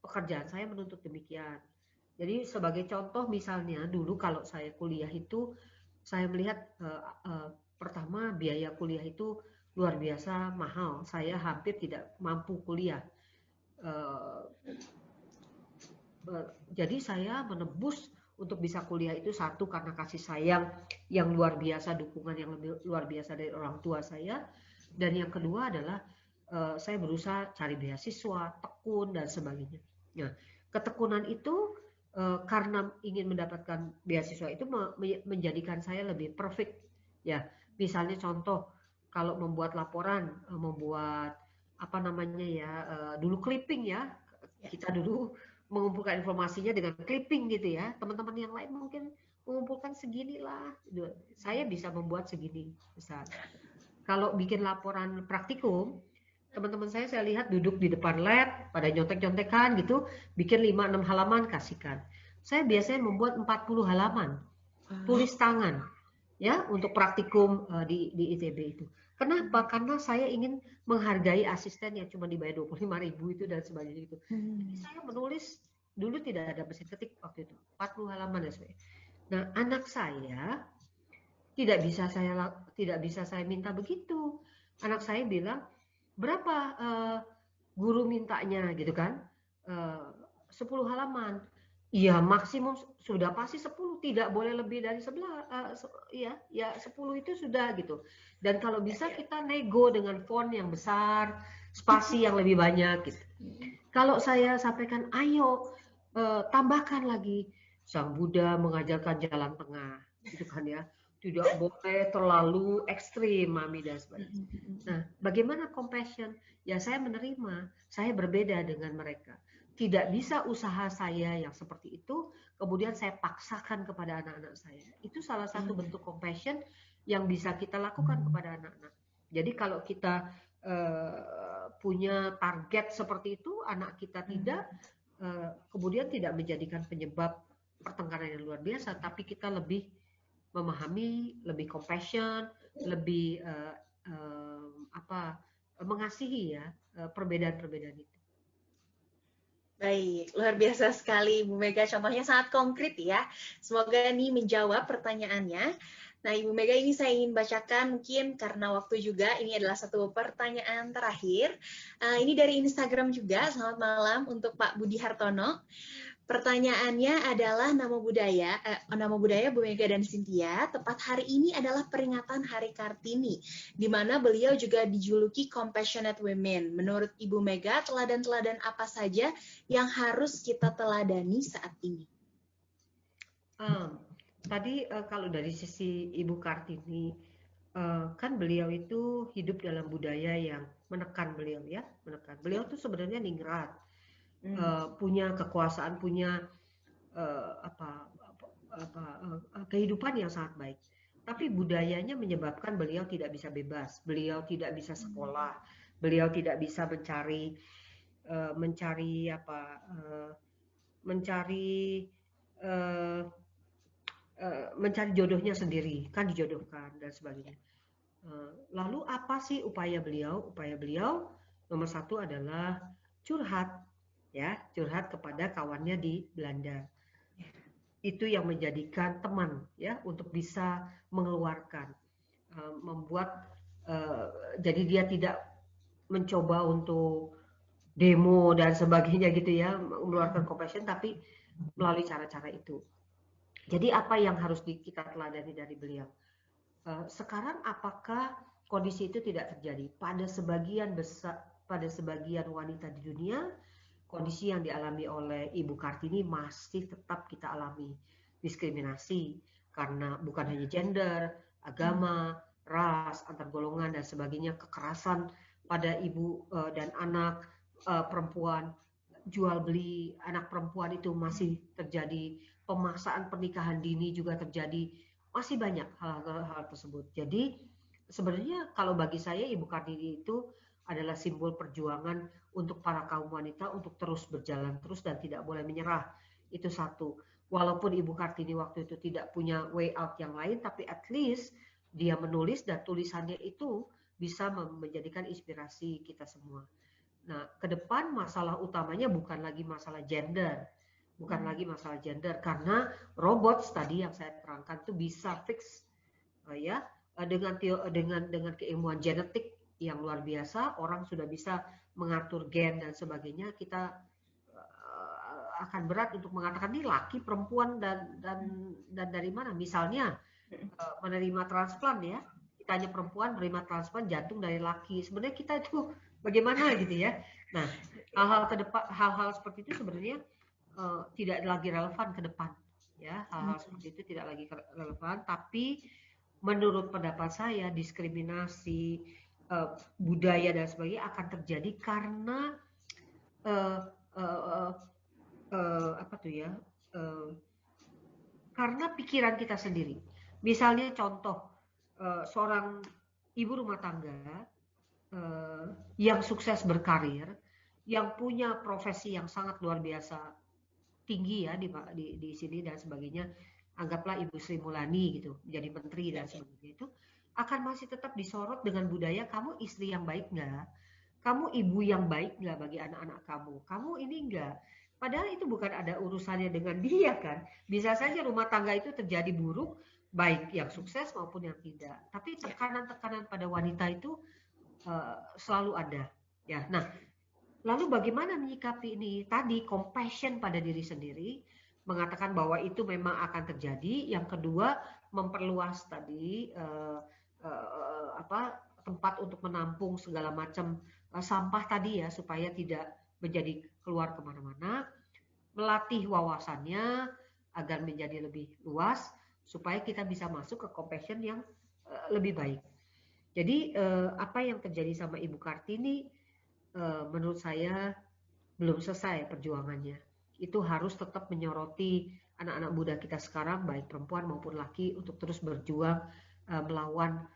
pekerjaan saya menuntut demikian. Jadi sebagai contoh misalnya dulu kalau saya kuliah itu saya melihat pertama biaya kuliah itu luar biasa mahal. Saya hampir tidak mampu kuliah. Jadi saya menebus untuk bisa kuliah itu satu karena kasih sayang yang luar biasa, dukungan yang lebih luar biasa dari orang tua saya. Dan yang kedua adalah saya berusaha cari beasiswa, tekun dan sebagainya. Nah, ketekunan itu karena ingin mendapatkan beasiswa itu menjadikan saya lebih perfect. Ya, misalnya contoh kalau membuat laporan, membuat apa namanya ya, dulu clipping ya, kita dulu mengumpulkan informasinya dengan clipping gitu ya. Teman-teman yang lain mungkin mengumpulkan segini lah, saya bisa membuat segini besar. Kalau bikin laporan praktikum, teman-teman saya lihat duduk di depan lab, pada nyontek-nyontekan gitu, bikin 5-6 halaman kasihkan. Saya biasanya membuat 40 halaman, tulis tangan, ya untuk praktikum di ITB itu. Kenapa? Karena saya ingin menghargai asisten yang cuma dibayar 25.000 itu dan sebagainya itu. Jadi saya menulis dulu tidak ada mesin ketik waktu itu, 40 halaman ya. Nah, anak saya tidak bisa saya minta begitu. Anak saya bilang, berapa guru mintanya gitu kan? 10 halaman. Iya, maksimum sudah pasti 10, tidak boleh lebih dari 11. Ya 10 itu sudah gitu. Dan kalau bisa kita nego dengan font yang besar, spasi yang lebih banyak gitu. Kalau saya sampaikan, ayo tambahkan lagi, Sang Buddha mengajarkan jalan tengah, gitu kan ya. Tidak boleh terlalu ekstrim, Mami dan sebagainya. Nah, bagaimana compassion? Ya saya menerima, saya berbeda dengan mereka. Tidak bisa usaha saya yang seperti itu, kemudian saya paksakan kepada anak-anak saya. Itu salah satu bentuk compassion yang bisa kita lakukan kepada anak-anak. Jadi kalau kita punya target seperti itu, anak kita tidak, kemudian tidak menjadikan penyebab pertengkaran yang luar biasa, tapi kita lebih memahami, lebih compassion, lebih mengasihi ya perbedaan-perbedaan itu. Baik, luar biasa sekali Bu Mega, contohnya sangat konkret ya. Semoga ini menjawab pertanyaannya. Nah, Ibu Mega, ini saya ingin bacakan mungkin karena waktu juga, ini adalah satu pertanyaan terakhir. Ini dari Instagram juga, selamat malam untuk Pak Budi Hartono. Pertanyaannya adalah nama budaya Bu Mega dan Cynthia, tepat hari ini adalah peringatan Hari Kartini, di mana beliau juga dijuluki Compassionate Women. Menurut Ibu Mega, teladan-teladan apa saja yang harus kita teladani saat ini? Tadi kalau dari sisi Ibu Kartini, kan beliau itu hidup dalam budaya yang menekan beliau ya, menekan. Beliau tuh sebenarnya ningrat. Punya kekuasaan, punya kehidupan yang sangat baik. Tapi budayanya menyebabkan beliau tidak bisa bebas, beliau tidak bisa sekolah, beliau tidak bisa mencari jodohnya sendiri, kan dijodohkan dan sebagainya. Lalu apa sih upaya beliau? Upaya beliau nomor satu adalah curhat. Ya, curhat kepada kawannya di Belanda. Itu yang menjadikan teman ya untuk bisa mengeluarkan, membuat jadi dia tidak mencoba untuk demo dan sebagainya gitu ya, mengeluarkan compassion, tapi melalui cara-cara itu. Jadi apa yang harus kita teladani dari beliau? Sekarang apakah kondisi itu tidak terjadi pada sebagian wanita di dunia? Kondisi yang dialami oleh Ibu Kartini masih tetap kita alami, diskriminasi karena bukan hanya gender, agama, ras, antar golongan dan sebagainya, kekerasan pada ibu dan anak perempuan, jual beli anak perempuan itu masih terjadi, pemaksaan pernikahan dini juga terjadi, masih banyak hal-hal tersebut. Jadi sebenarnya kalau bagi saya Ibu Kartini itu adalah simbol perjuangan untuk para kaum wanita untuk terus berjalan terus dan tidak boleh menyerah. Itu satu. Walaupun Ibu Kartini waktu itu tidak punya way out yang lain, tapi at least dia menulis dan tulisannya itu bisa menjadikan inspirasi kita semua. Nah, ke depan masalah utamanya bukan lagi masalah gender, karena robot tadi yang saya terangkan itu bisa fix ya dengan keilmuan genetik yang luar biasa, orang sudah bisa mengatur gen dan sebagainya. Kita akan berat untuk mengatakan ini laki, perempuan dan dari mana. Misalnya menerima transplant ya, kita hanya perempuan menerima transplant jantung dari laki. Sebenarnya kita itu bagaimana gitu ya. Nah, hal-hal seperti itu sebenarnya tidak lagi relevan ke depan ya. Hal-hal seperti itu tidak lagi relevan, tapi menurut pendapat saya diskriminasi budaya dan sebagainya akan terjadi karena karena pikiran kita sendiri. Misalnya contoh seorang ibu rumah tangga yang sukses berkarir, yang punya profesi yang sangat luar biasa tinggi ya di sini dan sebagainya, anggaplah Ibu Sri Mulyani gitu, menjadi menteri dan sebagainya, itu akan masih tetap disorot dengan budaya kamu istri yang baik nggak, kamu ibu yang baik nggak bagi anak-anak kamu ini nggak. Padahal itu bukan ada urusannya dengan dia kan. Bisa saja rumah tangga itu terjadi buruk, baik yang sukses maupun yang tidak. Tapi tekanan-tekanan pada wanita itu selalu ada. Ya, nah, lalu bagaimana menyikapi ini? Tadi compassion pada diri sendiri, mengatakan bahwa itu memang akan terjadi. Yang kedua, memperluas tadi tempat untuk menampung segala macam sampah tadi ya, supaya tidak menjadi keluar kemana-mana. Melatih wawasannya agar menjadi lebih luas, supaya kita bisa masuk ke compassion yang lebih baik. Jadi apa yang terjadi sama Ibu Kartini menurut saya belum selesai perjuangannya. Itu harus tetap menyoroti anak-anak muda kita sekarang, baik perempuan maupun laki, untuk terus berjuang melawan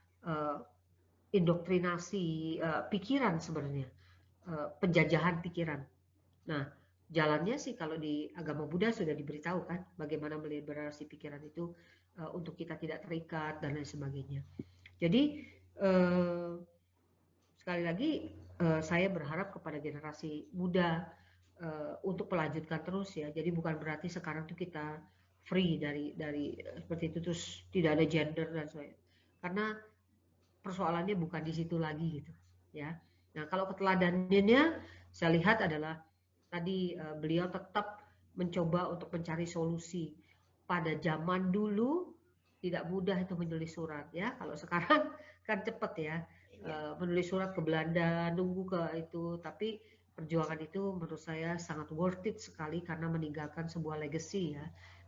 indoktrinasi pikiran sebenarnya, penjajahan pikiran. Nah, jalannya sih kalau di agama Buddha sudah diberitahu kan, bagaimana meliberasi pikiran itu untuk kita tidak terikat dan lain sebagainya. Jadi sekali lagi saya berharap kepada generasi muda untuk melanjutkan terus ya. Jadi bukan berarti sekarang tuh kita free dari seperti itu terus tidak ada gender dan sebagainya. Karena persoalannya bukan di situ lagi gitu ya. Nah, kalau keteladanannya saya lihat adalah tadi beliau tetap mencoba untuk mencari solusi. Pada zaman dulu tidak mudah itu menulis surat ya. Kalau sekarang kan cepat ya. Menulis surat ke Belanda, nunggu ke itu, tapi perjuangan itu menurut saya sangat worth it sekali karena meninggalkan sebuah legacy ya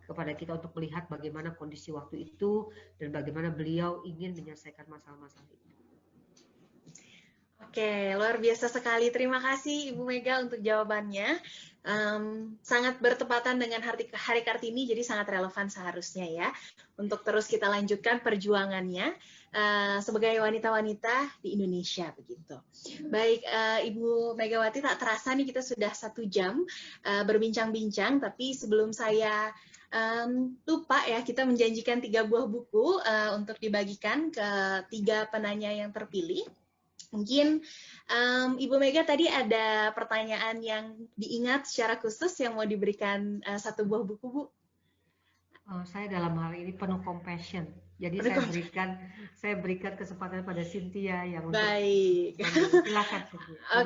kepada kita untuk melihat bagaimana kondisi waktu itu dan bagaimana beliau ingin menyelesaikan masalah-masalah itu. Oke, luar biasa sekali. Terima kasih Ibu Mega untuk jawabannya. Sangat bertepatan dengan Hari Kartini, jadi sangat relevan seharusnya ya untuk terus kita lanjutkan perjuangannya sebagai wanita-wanita di Indonesia begitu. Baik, Ibu Megawati, tak terasa nih kita sudah 1 jam berbincang-bincang, tapi sebelum saya lupa ya, kita menjanjikan 3 buah buku untuk dibagikan ke 3 penanya yang terpilih. Mungkin Ibu Mega tadi ada pertanyaan yang diingat secara khusus yang mau diberikan 1 buah buku, Bu? Saya dalam hal ini penuh compassion. Jadi saya berikan kesempatan pada Cynthia yang baik. Silakan.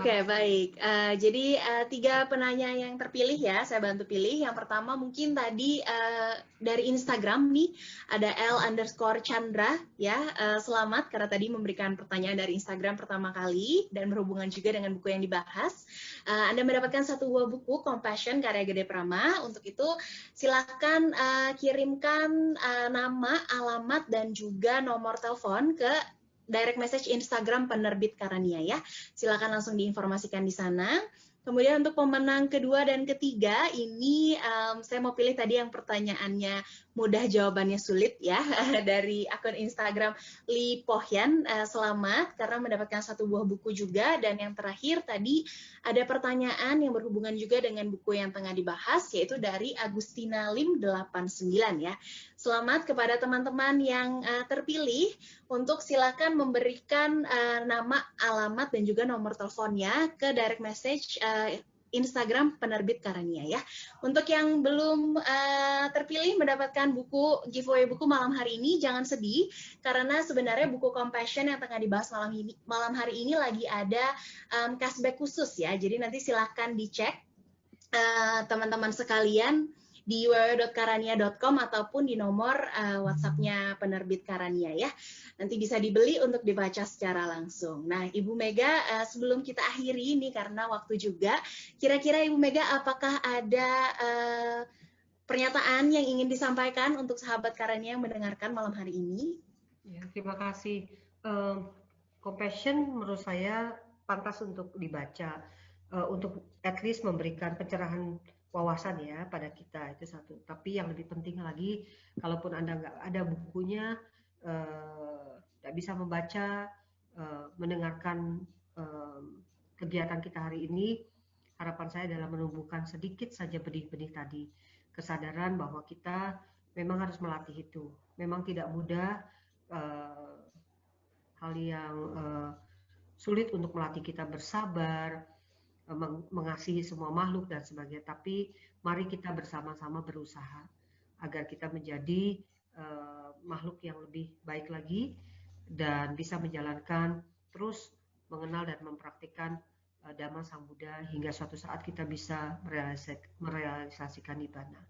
Oke, baik. Jadi 3 penanya yang terpilih ya, saya bantu pilih. Yang pertama mungkin tadi dari Instagram nih ada L_Chandra ya. Selamat karena tadi memberikan pertanyaan dari Instagram pertama kali dan berhubungan juga dengan buku yang dibahas. Anda mendapatkan 1 buah buku Compassion karya Gede Prama. Untuk itu silakan kirimkan nama, alamat dan juga nomor telepon ke direct message Instagram penerbit Karania ya. Silakan langsung diinformasikan di sana. Kemudian untuk pemenang kedua dan ketiga, ini saya mau pilih tadi yang pertanyaannya mudah jawabannya sulit ya, dari akun Instagram Li Pohyan. Selamat karena mendapatkan 1 buah buku juga. Dan yang terakhir tadi ada pertanyaan yang berhubungan juga dengan buku yang tengah dibahas, yaitu dari Agustina Lim 89 ya. Selamat kepada teman-teman yang terpilih, untuk silakan memberikan nama, alamat, dan juga nomor teleponnya ke direct message Instagram Penerbit Karania ya. Untuk yang belum terpilih mendapatkan buku, giveaway buku malam hari ini, jangan sedih karena sebenarnya buku Compassion yang tengah dibahas malam hari ini lagi ada cashback khusus ya. Jadi nanti silahkan dicek teman-teman sekalian di www.karania.com ataupun di nomor WhatsApp-nya Penerbit Karania ya. Nanti bisa dibeli untuk dibaca secara langsung. Nah, Ibu Mega, sebelum kita akhiri ini karena waktu juga, kira-kira Ibu Mega apakah ada pernyataan yang ingin disampaikan untuk sahabat Karania yang mendengarkan malam hari ini? Ya, terima kasih. Compassion menurut saya pantas untuk dibaca, untuk at least memberikan pencerahan wawasan ya pada kita, itu satu. Tapi yang lebih penting lagi, kalaupun Anda nggak ada bukunya, nggak bisa membaca, mendengarkan kegiatan kita hari ini, harapan saya adalah menumbuhkan sedikit saja benih-benih tadi, kesadaran bahwa kita memang harus melatih itu. Memang tidak mudah, hal yang sulit untuk melatih kita bersabar, mengasihi semua makhluk dan sebagainya, tapi mari kita bersama-sama berusaha agar kita menjadi makhluk yang lebih baik lagi dan bisa menjalankan, terus mengenal dan mempraktikkan Dhamma Sang Buddha hingga suatu saat kita bisa merealisasikan Nibbana.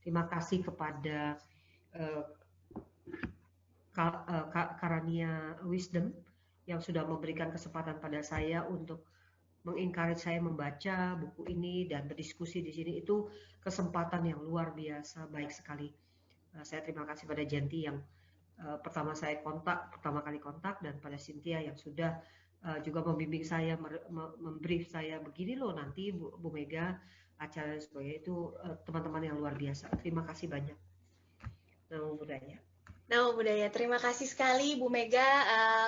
Terima kasih kepada Karania Wisdom yang sudah memberikan kesempatan pada saya untuk mengencourage saya membaca buku ini dan berdiskusi di sini. Itu kesempatan yang luar biasa, baik sekali. Saya terima kasih pada Jenti yang pertama kali kontak, dan pada Cynthia yang sudah juga membimbing saya, membrief saya, begini loh nanti Bu Mega acara dan sebagainya. Itu teman-teman yang luar biasa. Terima kasih banyak. Namo Buddhaya. Namo Buddhaya. Terima kasih sekali Bu Mega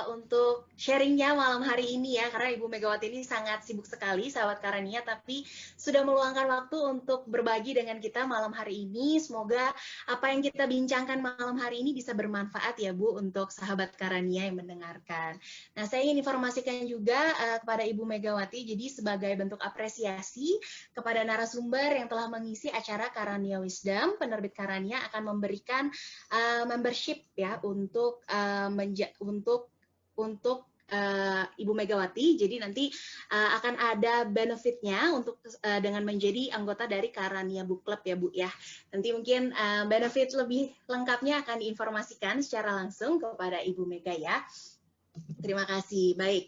untuk sharingnya malam hari ini ya, karena Ibu Megawati ini sangat sibuk sekali sahabat Karania, tapi sudah meluangkan waktu untuk berbagi dengan kita malam hari ini. Semoga apa yang kita bincangkan malam hari ini bisa bermanfaat ya Bu untuk sahabat Karania yang mendengarkan. Nah, saya ingin informasikan juga kepada Ibu Megawati, jadi sebagai bentuk apresiasi kepada narasumber yang telah mengisi acara Karania Wisdom, Penerbit Karania akan memberikan membership ya untuk Ibu Megawati. Jadi nanti akan ada benefitnya untuk dengan menjadi anggota dari Karania Book Club ya Bu ya. Nanti mungkin benefit lebih lengkapnya akan diinformasikan secara langsung kepada Ibu Mega ya. Terima kasih. Baik,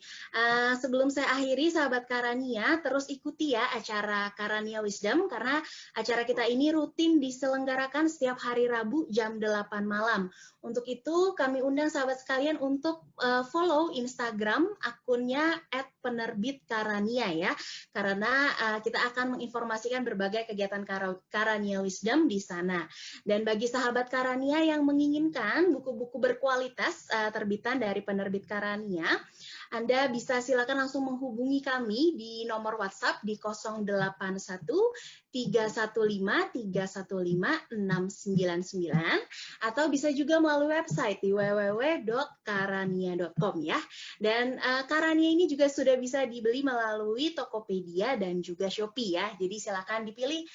sebelum saya akhiri sahabat Karania, terus ikuti ya acara Karania Wisdom, karena acara kita ini rutin diselenggarakan setiap hari Rabu jam 8 malam. Untuk itu kami undang sahabat sekalian untuk follow Instagram akunnya @penerbitkarania ya, karena kita akan menginformasikan berbagai kegiatan Karania Wisdom di sana. Dan bagi sahabat Karania yang menginginkan buku-buku berkualitas terbitan dari Penerbit Karania, Anda bisa silakan langsung menghubungi kami di nomor WhatsApp di 081 315 315 699, atau bisa juga melalui website di www.karania.com ya. Dan Karania ini juga sudah bisa dibeli melalui Tokopedia dan juga Shopee ya. Jadi silakan dipilih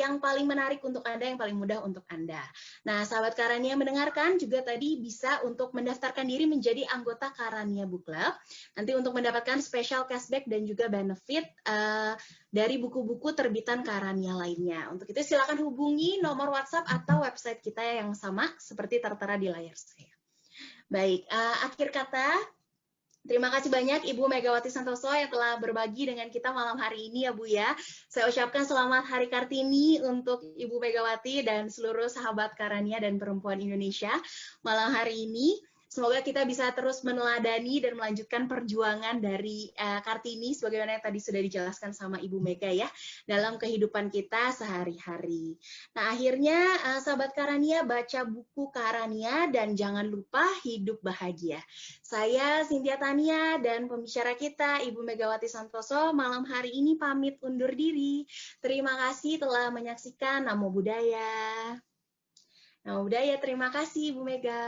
yang paling menarik untuk Anda, yang paling mudah untuk Anda. Nah, sahabat Karania mendengarkan juga tadi bisa untuk mendaftarkan diri menjadi anggota Karania Book Club. Nanti untuk mendapatkan special cashback dan juga benefit dari buku-buku terbitan Karania lainnya. Untuk itu silakan hubungi nomor WhatsApp atau website kita yang sama seperti tertera di layar saya. Baik, akhir kata, terima kasih banyak Ibu Megawati Santoso yang telah berbagi dengan kita malam hari ini ya Bu ya. Saya ucapkan selamat Hari Kartini untuk Ibu Megawati dan seluruh sahabat Karania dan perempuan Indonesia malam hari ini. Semoga kita bisa terus meneladani dan melanjutkan perjuangan dari Kartini sebagaimana yang tadi sudah dijelaskan sama Ibu Mega ya dalam kehidupan kita sehari-hari. Nah, akhirnya sahabat Karania baca buku Karania dan jangan lupa hidup bahagia. Saya Cynthia Tania dan pembicara kita Ibu Megawati Santoso malam hari ini pamit undur diri. Terima kasih telah menyaksikan Namo Buddhaya. Namo Buddhaya, terima kasih Ibu Mega.